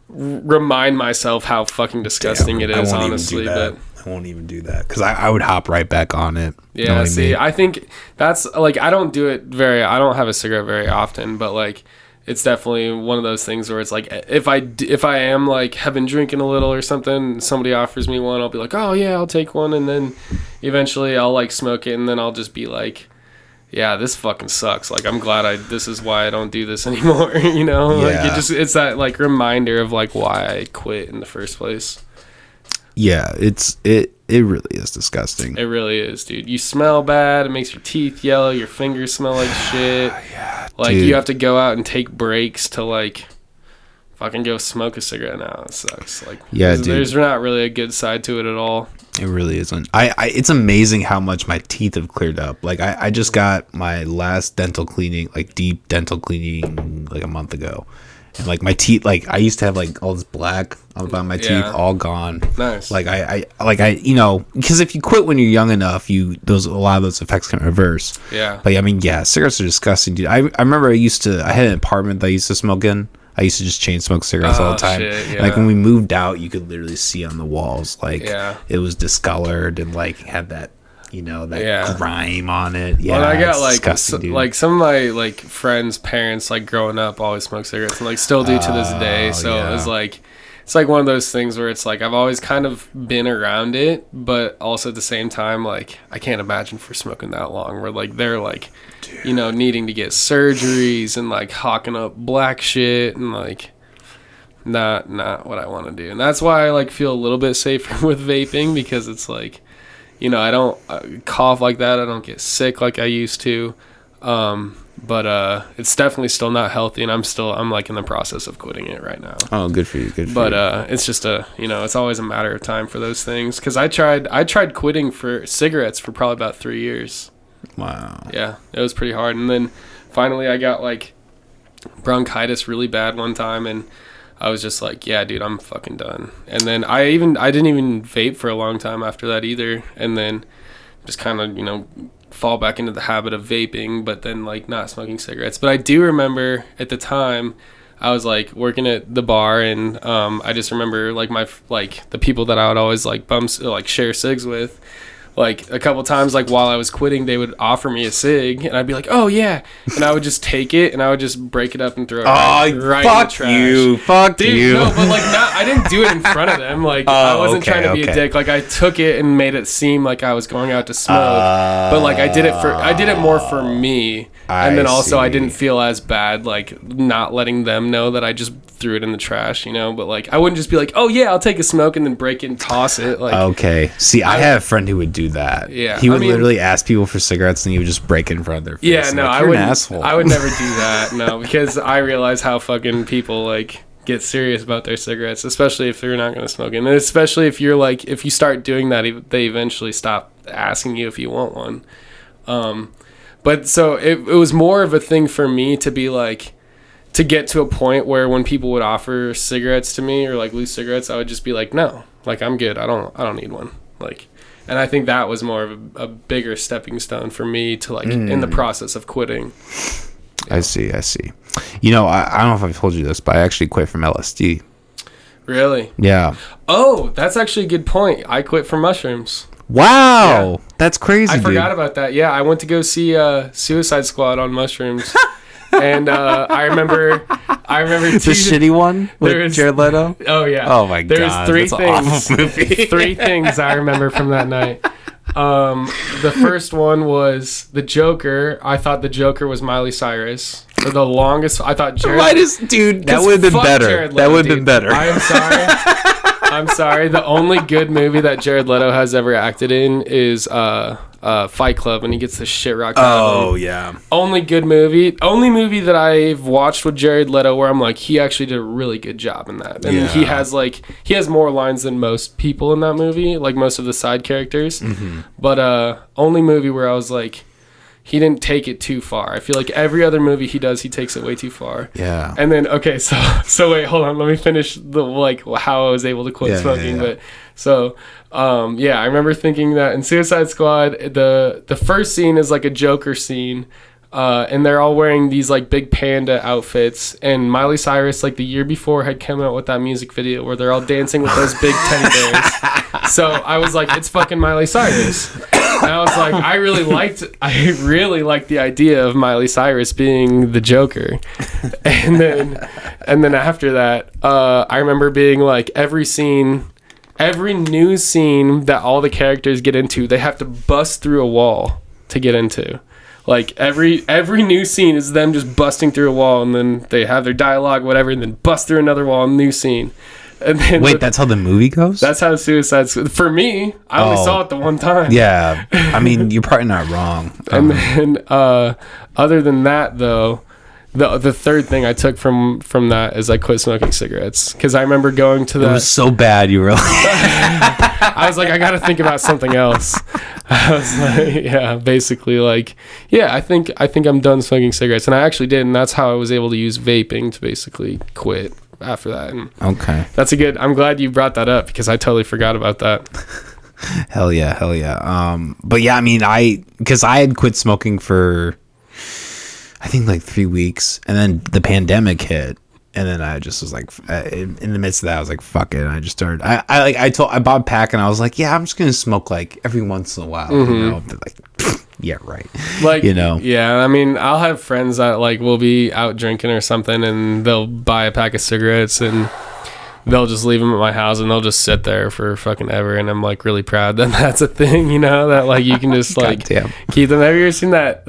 remind myself how fucking disgusting it is. Honestly, but. I won't even do that because I would hop right back on it. Yeah, see, I think that's like I don't have a cigarette very often, but like it's definitely one of those things where it's like if I am like have been drinking a little or something, somebody offers me one, I'll be like, oh yeah, I'll take one, and then eventually I'll like smoke it, and then I'll just be like, yeah, this fucking sucks. Like I'm glad this is why I don't do this anymore. You know, yeah. Like it's that like reminder of like why I quit in the first place. Yeah, it really is disgusting. It really is, dude. You smell bad. It makes your teeth yellow. Your fingers smell like shit. Yeah, like dude. You have to go out and take breaks to like fucking go smoke a cigarette now. It sucks. Like there's not really a good side to it at all. It really isn't. It's amazing how much my teeth have cleared up. Like I just got my last dental cleaning, like deep dental cleaning, like a month ago. And like my teeth, like I used to have like all this black on my teeth, all gone. Nice. Like I you know, because if you quit when you're young enough, a lot of those effects can reverse. Yeah. Like I mean, yeah, cigarettes are disgusting, dude. I remember I had an apartment that I used to smoke in. I used to just chain smoke cigarettes all the time. Shit, yeah. Like when we moved out, you could literally see on the walls, like it was discolored and like had that. You know, that grime on it. Yeah, well, I got like some of my like friends' parents like growing up always smoked cigarettes and like still do to this day. So it was like it's like one of those things where it's like I've always kind of been around it, but also at the same time like I can't imagine for smoking that long. Where like they're like, you know, needing to get surgeries and like hawking up black shit and like not what I want to do. And that's why I like feel a little bit safer with vaping because it's like. You know, I don't cough like that. I don't get sick like I used to. But it's definitely still not healthy, and I'm like in the process of quitting it right now. Oh, good for you. But it's just it's always a matter of time for those things. Because I tried quitting for cigarettes for probably about 3 years. Wow. Yeah, it was pretty hard. And then finally I got like bronchitis really bad one time, and I was just like, yeah, dude, I'm fucking done. And then I didn't even vape for a long time after that either. And then just kind of, you know, fall back into the habit of vaping, but then like not smoking cigarettes. But I do remember at the time I was like working at the bar, and I just remember like the people that I would always like share cigs with. Like a couple times, like while I was quitting, they would offer me a cig, and I'd be like, "Oh yeah," and I would just take it, and I would just break it up and throw it right in the trash. Fuck you. No, but like I didn't do it in front of them. Like I wasn't trying to be a dick. Like I took it and made it seem like I was going out to smoke, but like I did it more for me, and then also I didn't feel as bad like not letting them know that I just threw it in the trash, you know. But like I wouldn't just be like, "Oh yeah, I'll take a smoke," and then break it and toss it. Like okay, see, I had a friend who would do that. Yeah, he would literally ask people for cigarettes, and he would just break it in front of their face. Yeah, no, like, I would. Asshole. I would never do that. No, because I realize how fucking people like get serious about their cigarettes, especially if they're not going to smoke it, and especially if you're like if you start doing that, they eventually stop asking you if you want one. But so it was more of a thing for me to be like. To get to a point where when people would offer cigarettes to me or like loose cigarettes, I would just be like, no, like I'm good. I don't need one. Like, and I think that was more of a bigger stepping stone for me to like in the process of quitting. I see. You know, I don't know if I've told you this, but I actually quit from LSD. Really? Yeah. Oh, that's actually a good point. I quit from mushrooms. Wow. Yeah. That's crazy. I forgot about that. Yeah. I went to go see Suicide Squad on mushrooms. And I remember the shitty one with Jared Leto. Oh yeah. Oh my god. There's three things I remember from that night. The first one was the Joker. I thought the Joker was Miley Cyrus. For the longest, I thought Jared. Dude, that would have been better. That would have been better. I am sorry. I'm sorry. The only good movie that Jared Leto has ever acted in is Fight Club, when he gets the shit rocked out of him. Oh yeah. Only good movie. Only movie that I've watched with Jared Leto where I'm like, he actually did a really good job in that. And he has more lines than most people in that movie, like most of the side characters. Mm-hmm. But only movie where I was like, he didn't take it too far. I feel like every other movie he does, he takes it way too far. Yeah. And then so wait, hold on. Let me finish how I was able to quit smoking. But I remember thinking that in Suicide Squad, the first scene is like a Joker scene. And they're all wearing these like big panda outfits, and Miley Cyrus like the year before had come out with that music video where they're all dancing with those big teddy bears. So I was like, it's fucking Miley Cyrus. And I was like, I really liked the idea of Miley Cyrus being the Joker. And then after that, I remember being like, every new scene that all the characters get into, they have to bust through a wall to get into. Like every new scene is them just busting through a wall, and then they have their dialogue, whatever, and then bust through another wall, new scene. And then wait, that's how the movie goes? That's how Suicide Squad. For me, I only saw it the one time. Yeah, I mean, you're probably not wrong. And then other than that, though, the third thing I took from that is I quit smoking cigarettes, because I remember going to It was so bad, you were like... I was like, I got to think about something else. I was like, basically like, I think I'm done smoking cigarettes, and I actually did, and that's how I was able to use vaping to basically quit after that. And okay, I'm glad you brought that up, because I totally forgot about that. Hell yeah. But yeah, I mean, because I had quit smoking for I think like 3 weeks, and then the pandemic hit, and then I just was like, in the midst of that, I was like, fuck it. And I just started. I bought a pack, and I was like, I'm just gonna smoke like every once in a while, you know. But like, yeah, right. Like, you know. Yeah, I mean, I'll have friends that like will be out drinking or something, and they'll buy a pack of cigarettes, and they'll just leave them at my house, and they'll just sit there for fucking ever. And I'm like really proud that that's a thing, you know, that like you can just like keep them. Have you ever seen that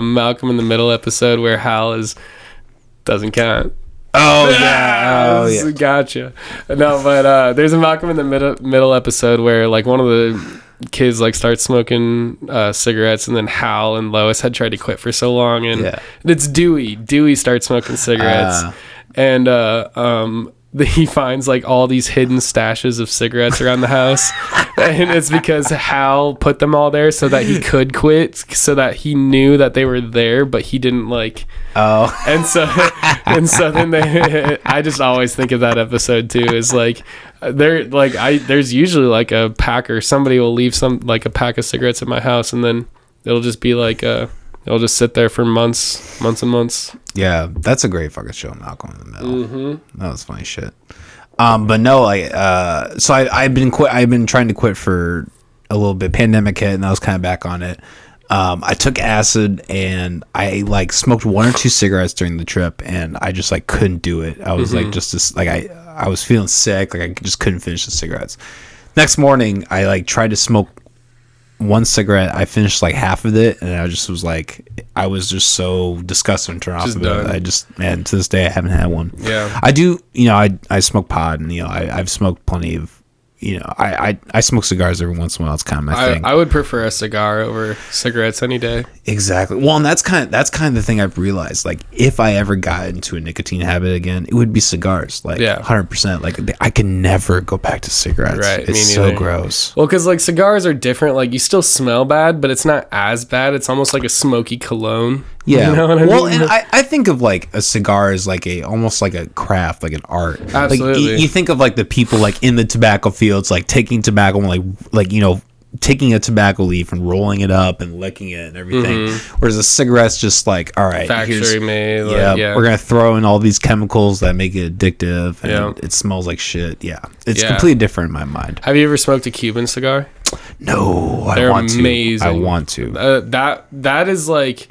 Malcolm in the Middle episode where Hal doesn't count? Oh yeah. Gotcha. No, but there's a Malcolm in the Middle episode where like one of the kids like starts smoking cigarettes, and then Hal and Lois had tried to quit for so long, and it's Dewey starts smoking cigarettes, and he finds like all these hidden stashes of cigarettes around the house, and it's because Hal put them all there so that he could quit, so that he knew that they were there, but he didn't like. Oh. And so then I just always think of that episode too, is like there's usually like a pack, or somebody will leave a pack of cigarettes at my house, and then it'll just be like it'll just sit there for months and months. Yeah, that's a great fucking show, Malcolm in the Middle. Mm-hmm. That was funny shit. But no, like, so I've been trying to quit for a little bit. Pandemic hit, and I was kind of back on it. I took acid, and I like smoked 1 or 2 cigarettes during the trip, and I just like couldn't do it. I was like I was feeling sick, like I just couldn't finish the cigarettes. Next morning, I like tried to smoke 1 cigarette. I finished like half of it, and I just was like, I was just so disgusted and turned off of it. Man, to this day I haven't had one. Yeah, I do. You know, I smoke pot, and you know, I've smoked plenty of. You know, I smoke cigars every once in a while. It's kind of my thing. I would prefer a cigar over cigarettes any day. Exactly. Well, and that's kind of the thing I've realized. Like, if I ever got into a nicotine habit again, it would be cigars. Like, 100%. Like, I can never go back to cigarettes. Right. It's so gross. Well, because like cigars are different. Like, you still smell bad, but it's not as bad. It's almost like a smoky cologne. Yeah. You know what I mean? Well, and I think of like a cigar as like almost like a craft, like an art. Absolutely. Like, you think of like the people like in the tobacco fields, like taking tobacco and like you know, taking a tobacco leaf and rolling it up and licking it and everything. Whereas a cigarette's just like, all right, factory made. We're gonna throw in all these chemicals that make it addictive, and it smells like shit. Yeah, it's completely different in my mind. Have you ever smoked a Cuban cigar? No, they're amazing. I want to. That is like.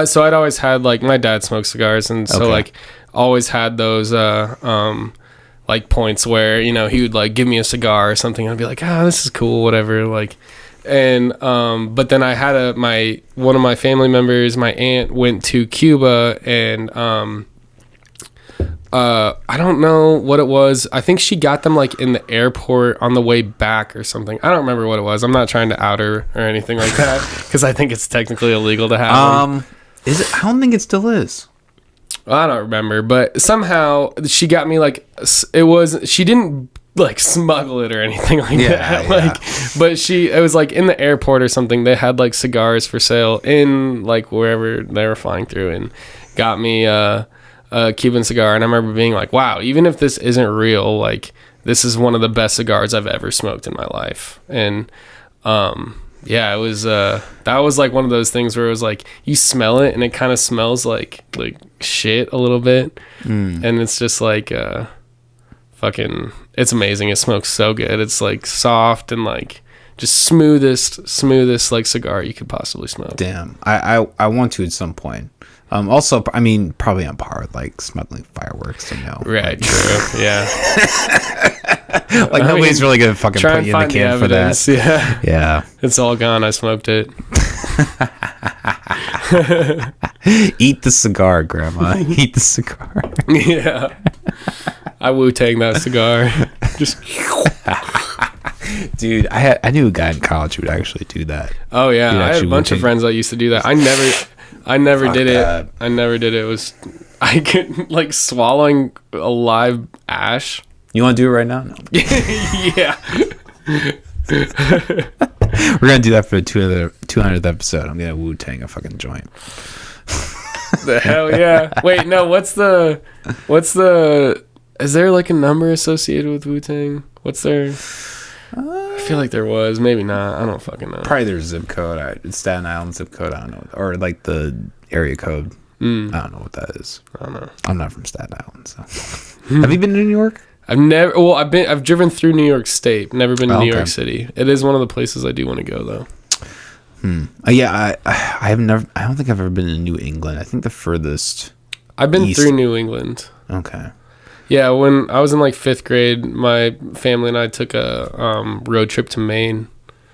So I'd always had like my dad smoked cigars, and so like always had those like points where, you know, he would like give me a cigar or something, and I'd be like, this is cool, whatever, like. And but then I had one of my family members, my aunt, went to Cuba, and I don't know what it was. I think she got them like in the airport on the way back or something. I don't remember what it was. I'm not trying to out her or anything like that because I think it's technically illegal to have them. Is it? I don't think it still is. I don't remember, but somehow she got me like it was. She didn't like smuggle it or anything like that. Like, but it was like in the airport or something. They had like cigars for sale in like wherever they were flying through, and got me a Cuban cigar. And I remember being like, wow, even if this isn't real, like this is one of the best cigars I've ever smoked in my life. And yeah, it was that was like one of those things where it was like you smell it and it kind of smells like shit a little bit, and it's just like fucking, it's amazing. It smokes so good. It's like soft and like just smoothest like cigar you could possibly smoke. Damn, I want to at some point. Also, I mean, probably on par with like smuggling fireworks, you know. Right, true. Yeah. Like nobody's really gonna fucking put you in the can for that. Yeah. Yeah. It's all gone. I smoked it. Eat the cigar, Grandma. Eat the cigar. Yeah. I Wu-Tang that cigar. Just. Dude, I knew a guy in college who would actually do that. Oh yeah, I had a bunch of friends that used to do that. I never did it. I never did it. It was I could like swallowing a live ash. You want to do it right now? No. Yeah. We're gonna do that for the 200th episode. I'm gonna Wu-Tang a fucking joint. The hell yeah! Wait, no. What's the? Is there like a number associated with Wu-Tang? What's there? I feel like there was. Maybe not. I don't fucking know. Probably their zip code. It's Staten Island zip code. I don't know. Or like the area code. I don't know what that is. I don't know. I'm not from Staten Island, so. Have you been to New York? I've driven through New York State. Never been to New York City. It is one of the places I do want to go though. Yeah, I have never. I don't think I've ever been to New England. I think the furthest. I've been through New England. Okay. Yeah, when I was in like 5th grade, my family and I took a road trip to Maine.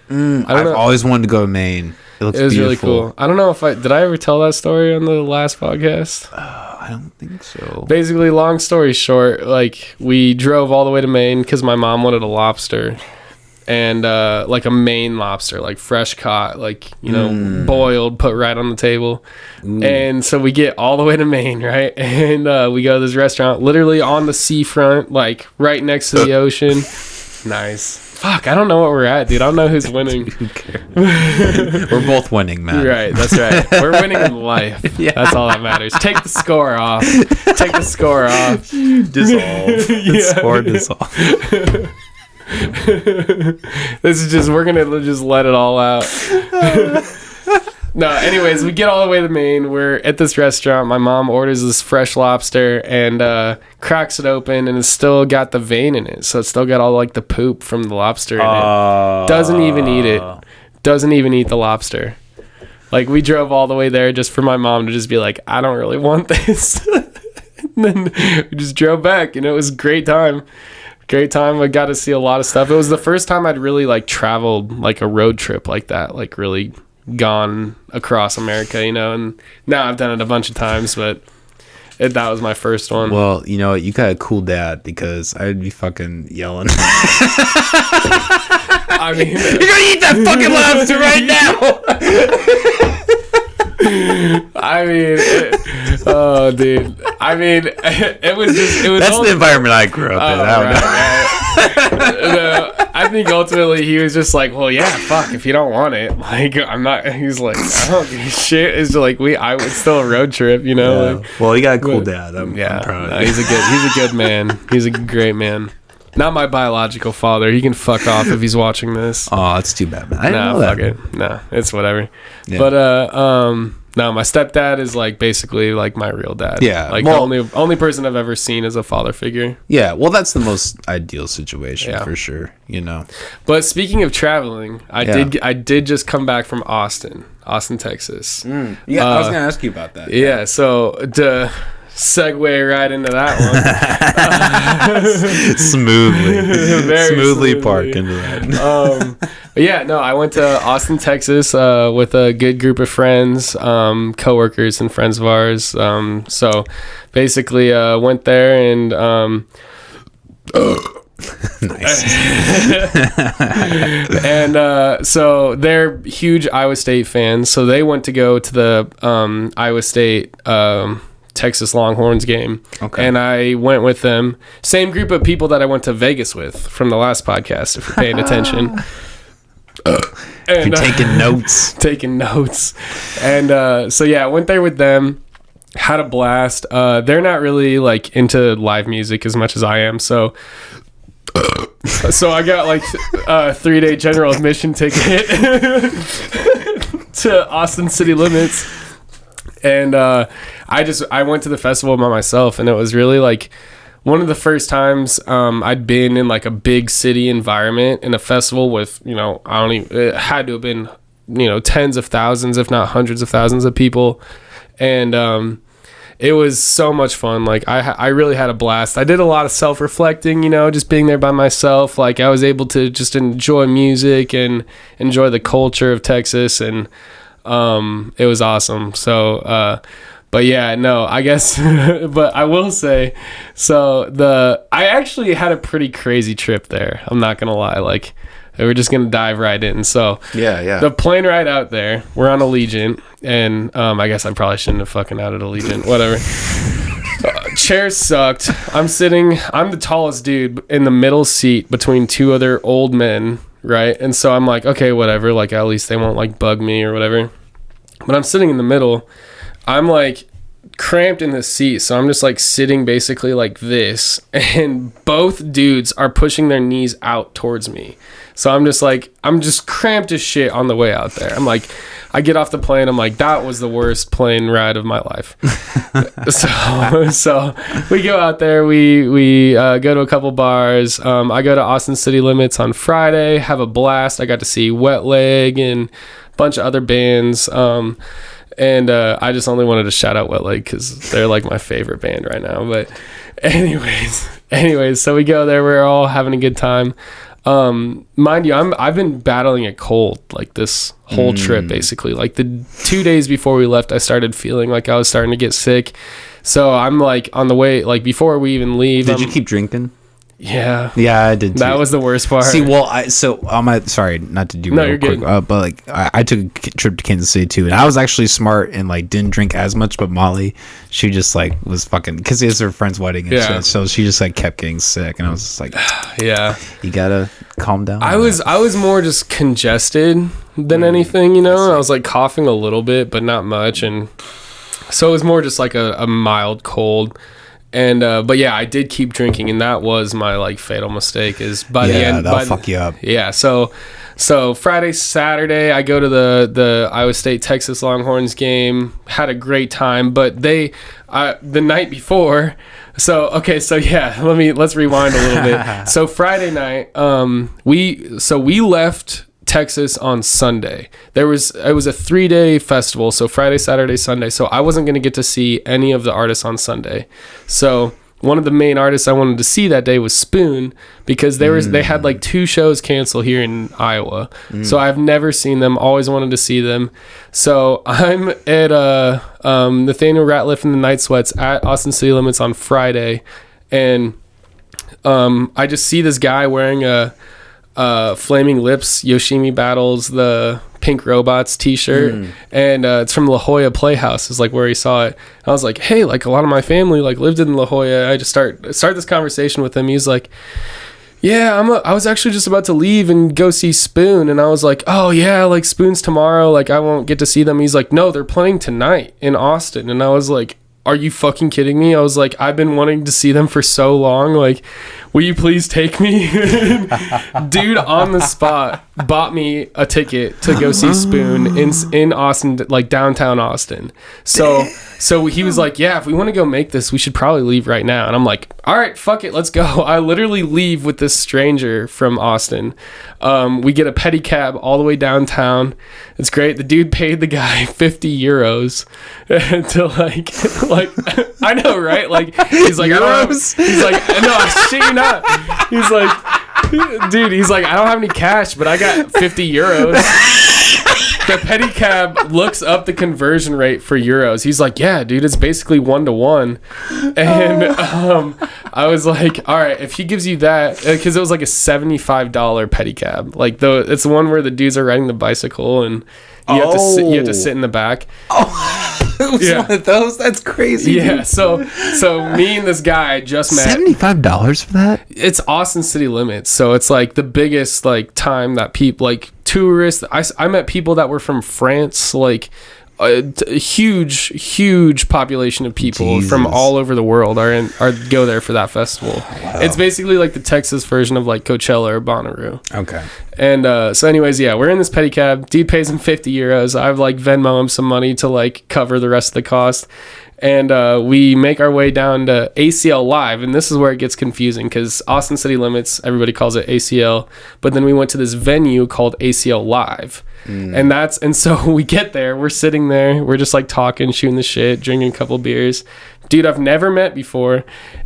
I've always wanted to go to Maine. It was beautiful. Really cool. I don't know if did I ever tell that story on the last podcast? I don't think so. Basically, long story short, like we drove all the way to Maine because my mom wanted a lobster, and like a Maine lobster, like fresh caught, like boiled, put right on the table. And so we get all the way to Maine, right? And we go to this restaurant, literally on the seafront, like right next to the ocean. Nice. Fuck, I don't know what we're at, dude. I don't know who's winning. Who cares? We're both winning, man. Right, that's right. We're winning in life. Yeah. That's all that matters. Take the score off. Take the score off. Dissolve. The score dissolve. This is just, we're gonna just let it all out. No, anyways, we get all the way to Maine. We're at this restaurant. My mom orders this fresh lobster and cracks it open, and it's still got the vein in it. So it's still got all like the poop from the lobster in it. Doesn't even eat it. Doesn't even eat the lobster. Like, we drove all the way there just for my mom to just be like, I don't really want this. And then we just drove back, and it was a great time. Great time. I got to see a lot of stuff. It was the first time I'd really like traveled like a road trip like that, like really gone across America, and now I've done it a bunch of times, but that was my first one. Well, you know, you got a cool dad, because I'd be fucking yelling. I mean, you're gonna eat that fucking lobster right now. I mean, oh, dude. I mean, it was That's the environment I grew up in. I don't know. No, I think ultimately he was just like, well, yeah, fuck, if you don't want it, like, I'm not. He's like, I don't give a shit. It's like it's still a road trip, Yeah. Like, well, you got a cool dad. I'm proud of you. He's a good man. He's a great man. Not my biological father. He can fuck off if he's watching this. Oh, it's too bad, man. I didn't know that. Fuck it. No, it's whatever. Yeah. But no, my stepdad is like basically like my real dad. Yeah, like the only person I've ever seen as a father figure. Yeah, well, that's the most ideal situation for sure. But speaking of traveling, I did just come back from Austin, Texas. Yeah, I was gonna ask you about that. Yeah, so segue right into that one. smoothly park into that. But yeah, no, I went to Austin, Texas, with a good group of friends, coworkers and friends of ours. So basically, went there and Nice. and so they're huge Iowa State fans. So they went to go to the Iowa State Texas Longhorns game. Okay. And I went with them. Same group of people that I went to Vegas with from the last podcast, if you're paying attention. And, you're taking notes. Taking notes. And so yeah, I went there with them. Had a blast. They're not really like into live music as much as I am, so I got like a 3-day general admission ticket to Austin city limits, and I went to the festival by myself, and it was really like one of the first times I'd been in like a big city environment in a festival with, it had to have been, tens of thousands, if not hundreds of thousands of people. And it was so much fun. Like I really had a blast. I did a lot of self-reflecting, just being there by myself. Like I was able to just enjoy music and enjoy the culture of Texas, and it was awesome. So but yeah, no, I guess but I will say, so I actually had a pretty crazy trip there. I'm not gonna lie. Like we're just gonna dive right in. So yeah, the plane ride out there, we're on Allegiant, and I guess I probably shouldn't have fucking added Allegiant. Whatever. Chairs sucked. I'm the tallest dude in the middle seat between two other old men, right? And so I'm like, okay, whatever. Like at least they won't like bug me or whatever. But I'm sitting in the middle. I'm like cramped in the seat, so I'm just like sitting basically like this, and both dudes are pushing their knees out towards me. So I'm just cramped as shit on the way out there. I'm like, I get off the plane, I'm like, that was the worst plane ride of my life. so we go out there, we go to a couple bars. I go to Austin City Limits on Friday, have a blast. I got to see Wet Leg and a bunch of other bands. And I just only wanted to shout out Wet Leg because they're like my favorite band right now. But anyways, so we go there. We're all having a good time. Mind you, I've been battling a cold like this whole trip, basically. Like the 2 days before we left, I started feeling like I was starting to get sick. So I'm like on the way, like before we even leave. Did you keep drinking? Yeah, I did too. That was the worst part. See, well, sorry, not to do real quick, but like I took a trip to Kansas City too, and I was actually smart and like didn't drink as much. But Molly, she just like was fucking, because it was her friend's wedding and shit, so she just like kept getting sick, and I was just like, yeah, you gotta calm down. I was more just congested than anything, I was like coughing a little bit, but not much, and so it was more just like a mild cold. And but yeah, I did keep drinking, and that was my like fatal mistake. Is by the end, that'll fuck you up. Yeah, so Friday, Saturday, I go to the Iowa State Texas Longhorns game. Had a great time, but the night before. Let's rewind a little bit. So Friday night, we left Texas on Sunday. It was a 3-day festival, so Friday, Saturday, Sunday. So I wasn't going to get to see any of the artists on Sunday. So one of the main artists I wanted to see that day was Spoon, because they had like 2 shows canceled here in Iowa. So I've never seen them, always wanted to see them. So I'm at Nathaniel Ratliff and the Night Sweats at Austin City Limits on Friday, and I just see this guy wearing a Flaming Lips Yoshimi Battles the Pink Robots t-shirt, and it's from La Jolla Playhouse is like where he saw it. I was like, hey, like a lot of my family like lived in La Jolla. I just start this conversation with him. He's like, yeah, I was actually just about to leave and go see Spoon, and I was like, oh yeah, like Spoon's tomorrow, like I won't get to see them. He's like, no, they're playing tonight in Austin. And I was like, are you fucking kidding me? I was like, I've been wanting to see them for so long. Like, will you please take me? Dude, on the spot, bought me a ticket to go see Spoon in Austin, like downtown Austin. So he was like, yeah, if we want to go make this, we should probably leave right now. And I'm like, all right, fuck it, let's go. I literally leave with this stranger from Austin. We get a pedicab all the way downtown. It's great. The dude paid the guy 50 euros to like I know, right? Like he's like, he's like, no, I shit you not. He's like, dude, he's like, I don't have any cash, but I got 50 euros. The pedicab looks up the conversion rate for euros. He's like, yeah, dude, it's basically 1-to-1. And I was like, all right, if he gives you that, because it was like a $75 pedicab. Like, it's the one where the dudes are riding the bicycle and you have to sit in the back. It was one of those? That's crazy. Yeah, so me and this guy just met. $75 for that? It's Austin city limits, so it's like the biggest like time that people like tourists. I met people that were from France, like a huge population of people from all over the world go there for that festival. Wow. It's basically like the Texas version of like Coachella or Bonnaroo. Okay. And so anyways, yeah, we're in this pedicab. Dude pays him 50 euros. I've like Venmo him some money to like cover the rest of the cost. And we make our way down to ACL Live. And this is where it gets confusing because Austin City Limits, everybody calls it ACL. But then we went to this venue called ACL Live. And so we get there, we're sitting there, we're just like talking, shooting the shit, drinking a couple beers. Dude I've never met before.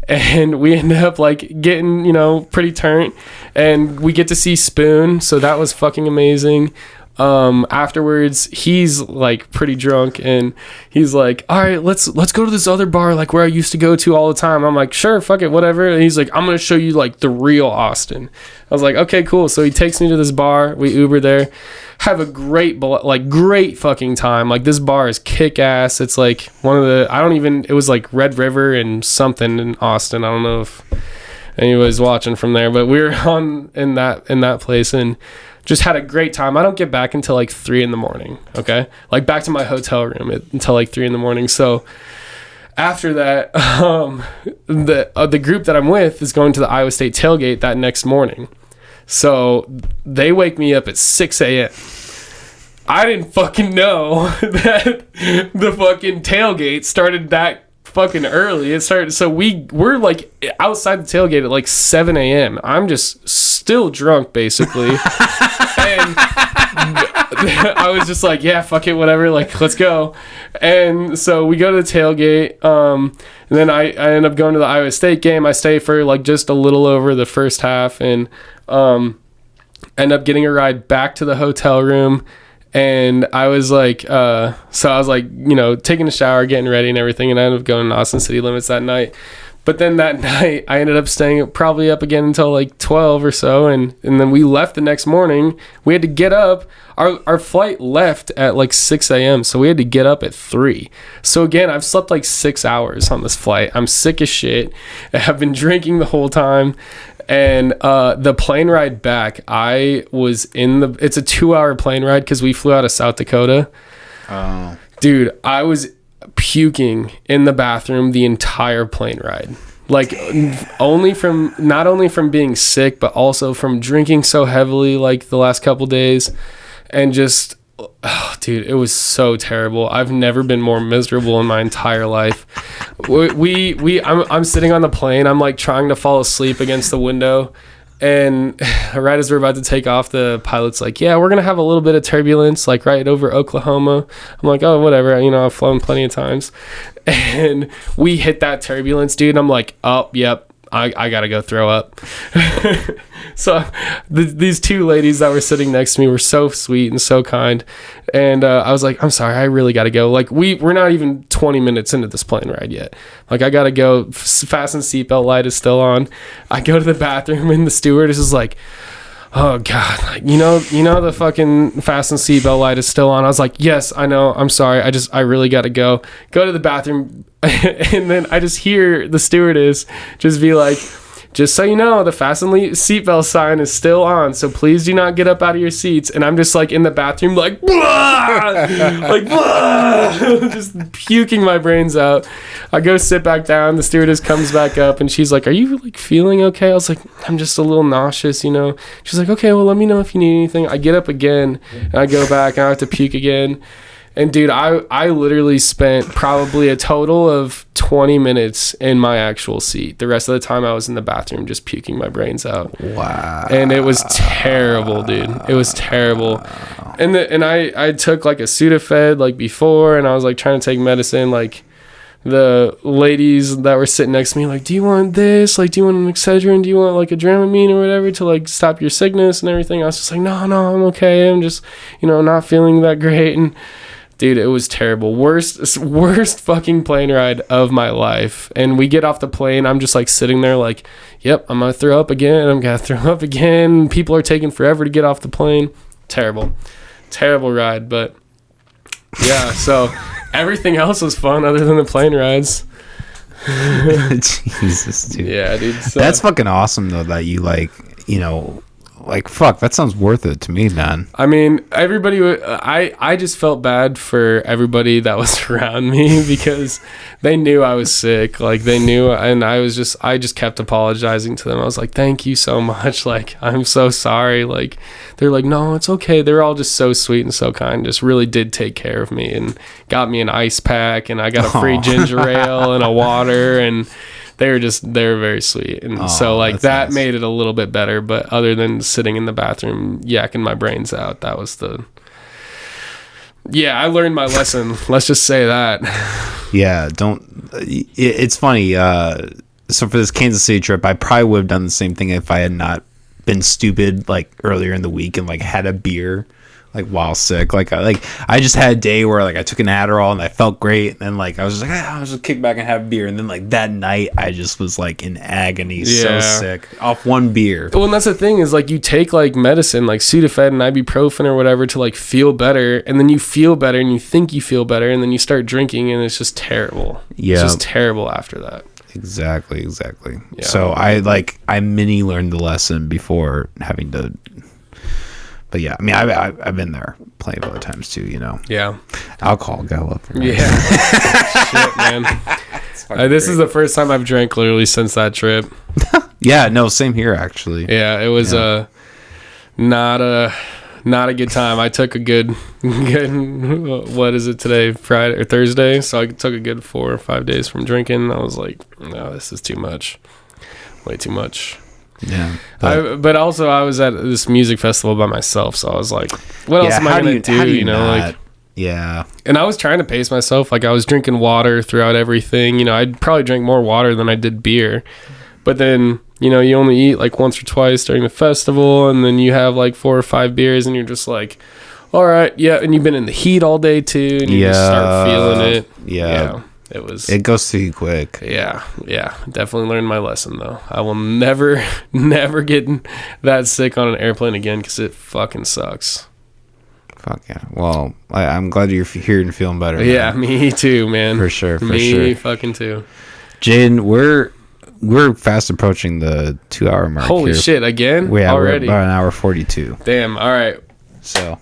And we end up like getting, pretty turnt. And we get to see Spoon. So that was fucking amazing. Afterwards he's like pretty drunk and he's like, all right, let's go to this other bar like where I used to go to all the time. I'm like, sure, fuck it, whatever. And he's like, I'm gonna show you like the real Austin. I was like, okay, cool. So he takes me to this bar. We Uber there, have a great fucking time. Like this bar is kick ass. It's like it was like Red River and something in Austin. I don't know if anybody's watching from there, but we were in that place and just had a great time. I don't get back until like 3 a.m. Okay, like back to my hotel room until like 3 a.m. So after that, the group that I'm with is going to the Iowa State tailgate that next morning. So they wake me up at 6 a.m. I didn't fucking know that the fucking tailgate started that fucking early. It started, so we're like outside the tailgate at like 7 a.m. I'm just still drunk basically. And I was just like, yeah, fuck it, whatever, like let's go. And so we go to the tailgate, and then I end up going to the Iowa State game. I stay for like just a little over the first half and end up getting a ride back to the hotel room. And I was like, taking a shower, getting ready and everything, and I ended up going to Austin City Limits that night. But then that night, I ended up staying probably up again until like 12 or so, and then we left the next morning. We had to get up. Our flight left at like 6 a.m., so we had to get up at 3. So again, I've slept like 6 hours on this flight. I'm sick as shit. I've been drinking the whole time. And the plane ride back, it's a 2-hour plane ride because we flew out of South Dakota. Oh. Dude, I was puking in the bathroom the entire plane ride. Like not only from being sick, but also from drinking so heavily like the last couple days. And just, dude, it was so terrible. I've never been more miserable in my entire life. I'm sitting on the plane. I'm like trying to fall asleep against the window, and right as we're about to take off, the pilot's like, "Yeah, we're gonna have a little bit of turbulence, like right over Oklahoma." I'm like, "Oh, whatever. I've flown plenty of times." And we hit that turbulence, dude. And I'm like, "Oh, yep. I gotta go throw up." So these two ladies that were sitting next to me were so sweet and so kind, and I was like, I'm sorry, I really gotta go. Like we're not even 20 minutes into this plane ride yet. Like I gotta go. Fasten seatbelt light is still on. I go to the bathroom and the stewardess is like, oh god, like, the fucking fasten seatbelt light is still on. I was like, yes, I know, I'm sorry, I really gotta go to the bathroom. And then I just hear the stewardess just be like, just so you know, the fasten seatbelt sign is still on, so please do not get up out of your seats. And I'm just like in the bathroom, like, blah! Like, blah! Just puking my brains out. I go sit back down. The stewardess comes back up, and she's like, "Are you like feeling okay?" I was like, "I'm just a little nauseous, you know." She's like, "Okay, well, let me know if you need anything." I get up again, and I go back, and I have to puke again. And dude, I literally spent probably a total of 20 minutes in my actual seat. The rest of the time I was in the bathroom just puking my brains out. Wow. And it was terrible, dude. It was terrible. And I took like a Sudafed like before, and I was like trying to take medicine. Like the ladies that were sitting next to me, like, "Do you want this? Like, do you want an Excedrin? Do you want like a Dramamine or whatever to like stop your sickness and everything?" I was just like, no, I'm okay. I'm just, not feeling that great. And dude, it was terrible. Worst fucking plane ride of my life. And we get off the plane. I'm just like sitting there like, yep, I'm going to throw up again. I'm going to throw up again. People are taking forever to get off the plane. Terrible ride. But yeah, so everything else was fun other than the plane rides. Jesus, dude. Yeah, dude. So. That's fucking awesome, though, that you fuck, that sounds worth it to me, man. I mean, everybody, I just felt bad for everybody that was around me because they knew I was sick. Like, they knew, and I just kept apologizing to them. I was like, "Thank you so much. Like, I'm so sorry." Like, they're like, "No, it's okay." They're all just so sweet and so kind. Just really did take care of me and got me an ice pack, and I got a free ginger ale and a water, and they were very sweet. And so like that nice. Made it a little bit better. But other than sitting in the bathroom yakking my brains out, that was I learned my lesson. Let's just say that. Yeah, it's funny. So for this Kansas City trip, I probably would have done the same thing if I had not been stupid like earlier in the week and like had a beer like while sick. Like I just had a day where like I took an Adderall and I felt great, and then like I was just like, I was just kick back and have a beer, and then like that night I just was like in agony, so sick off one beer. Well, and that's the thing is like you take like medicine like Sudafed and ibuprofen or whatever to like feel better, and then you feel better and you think you feel better, and then you start drinking and it's just terrible. Yeah, it's just terrible after that. Exactly. Yeah. So I mini learned the lesson before having to. But yeah, I mean, I've been there plenty of other times too, Yeah. Alcohol got up. Yeah. Shit, man. This is the first time I've drank literally since that trip. Yeah, no, same here actually. Yeah, it was not a good time. I took a good what is it today? Friday or Thursday? So I took a good 4 or 5 days from drinking. I was like, no, this is too much. Way too much. Yeah, but also I was at this music festival by myself, so I was like, what else am I gonna do? Like, yeah. And I was trying to pace myself. Like I was drinking water throughout everything. I'd probably drink more water than I did beer. But then you only eat like once or twice during the festival, and then you have like 4 or 5 beers, and you're just like, all right, yeah. And you've been in the heat all day too, and you just start feeling it. Yeah. It goes too quick. Yeah. Definitely learned my lesson, though. I will never get that sick on an airplane again because it fucking sucks. Fuck yeah. Well, I'm glad you're here and feeling better. Yeah, man. Me too, man. For sure. Me fucking too. Jaydn, we're fast approaching the 2-hour mark. Holy shit, again? Yeah, already? We're about an hour 42. Damn, all right. So...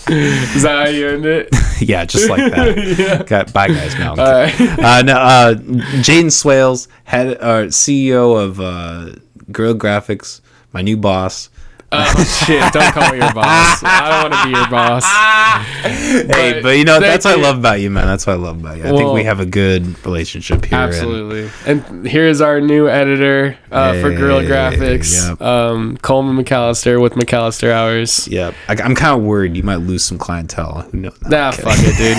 Is that how you end it? Yeah, just like that. Yeah. Bye, guys. No, right. Jaydn Swailes, CEO of Guerilla Graphics, my new boss. Oh shit! Don't call me your boss. I don't want to be your boss. Hey, but that's what I love about you, man. That's what I love about you. I think we have a good relationship here. Absolutely. And here's our new editor for Guerilla Graphics, yep. Coleman McAllister with McAllister Hours. Yep. I'm kind of worried you might lose some clientele. Who knows? Nah, fuck it, dude.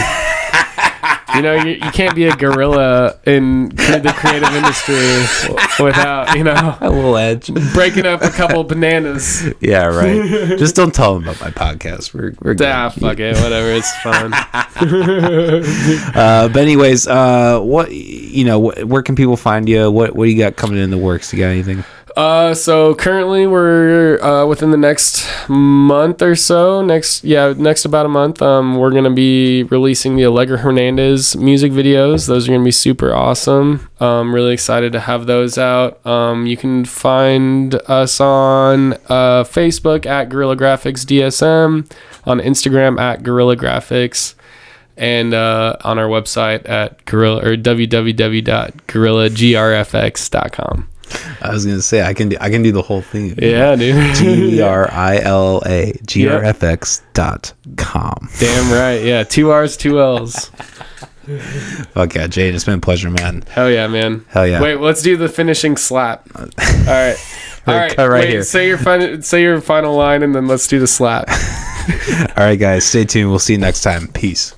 You can't be a gorilla in the creative industry without, a little edge. Breaking up a couple bananas. Yeah, right. Just don't tell them about my podcast. We're good. Fuck it. Whatever. It's fun. But anyways, where can people find you? What do you got coming in the works? You got anything? So currently we're within the next month or so. Next about a month. We're gonna be releasing the Allegra Hernandez music videos. Those are gonna be super awesome. Really excited to have those out. You can find us on Facebook at Guerilla Graphics DSM, on Instagram at Guerilla Graphics, and on our website at www.guerillagrfx.com. I was gonna say I can do the whole thing. Yeah, dude. GUERILLAGRFX.com. Damn right. Yeah, 2 R's, 2 L's. Fuck yeah, Jade, it's been a pleasure, man. Hell yeah, man. Hell yeah. Wait, let's do the finishing slap. All right. All right. Cut right here. Say your final line, and then let's do the slap. All right, guys, stay tuned. We'll see you next time. Peace.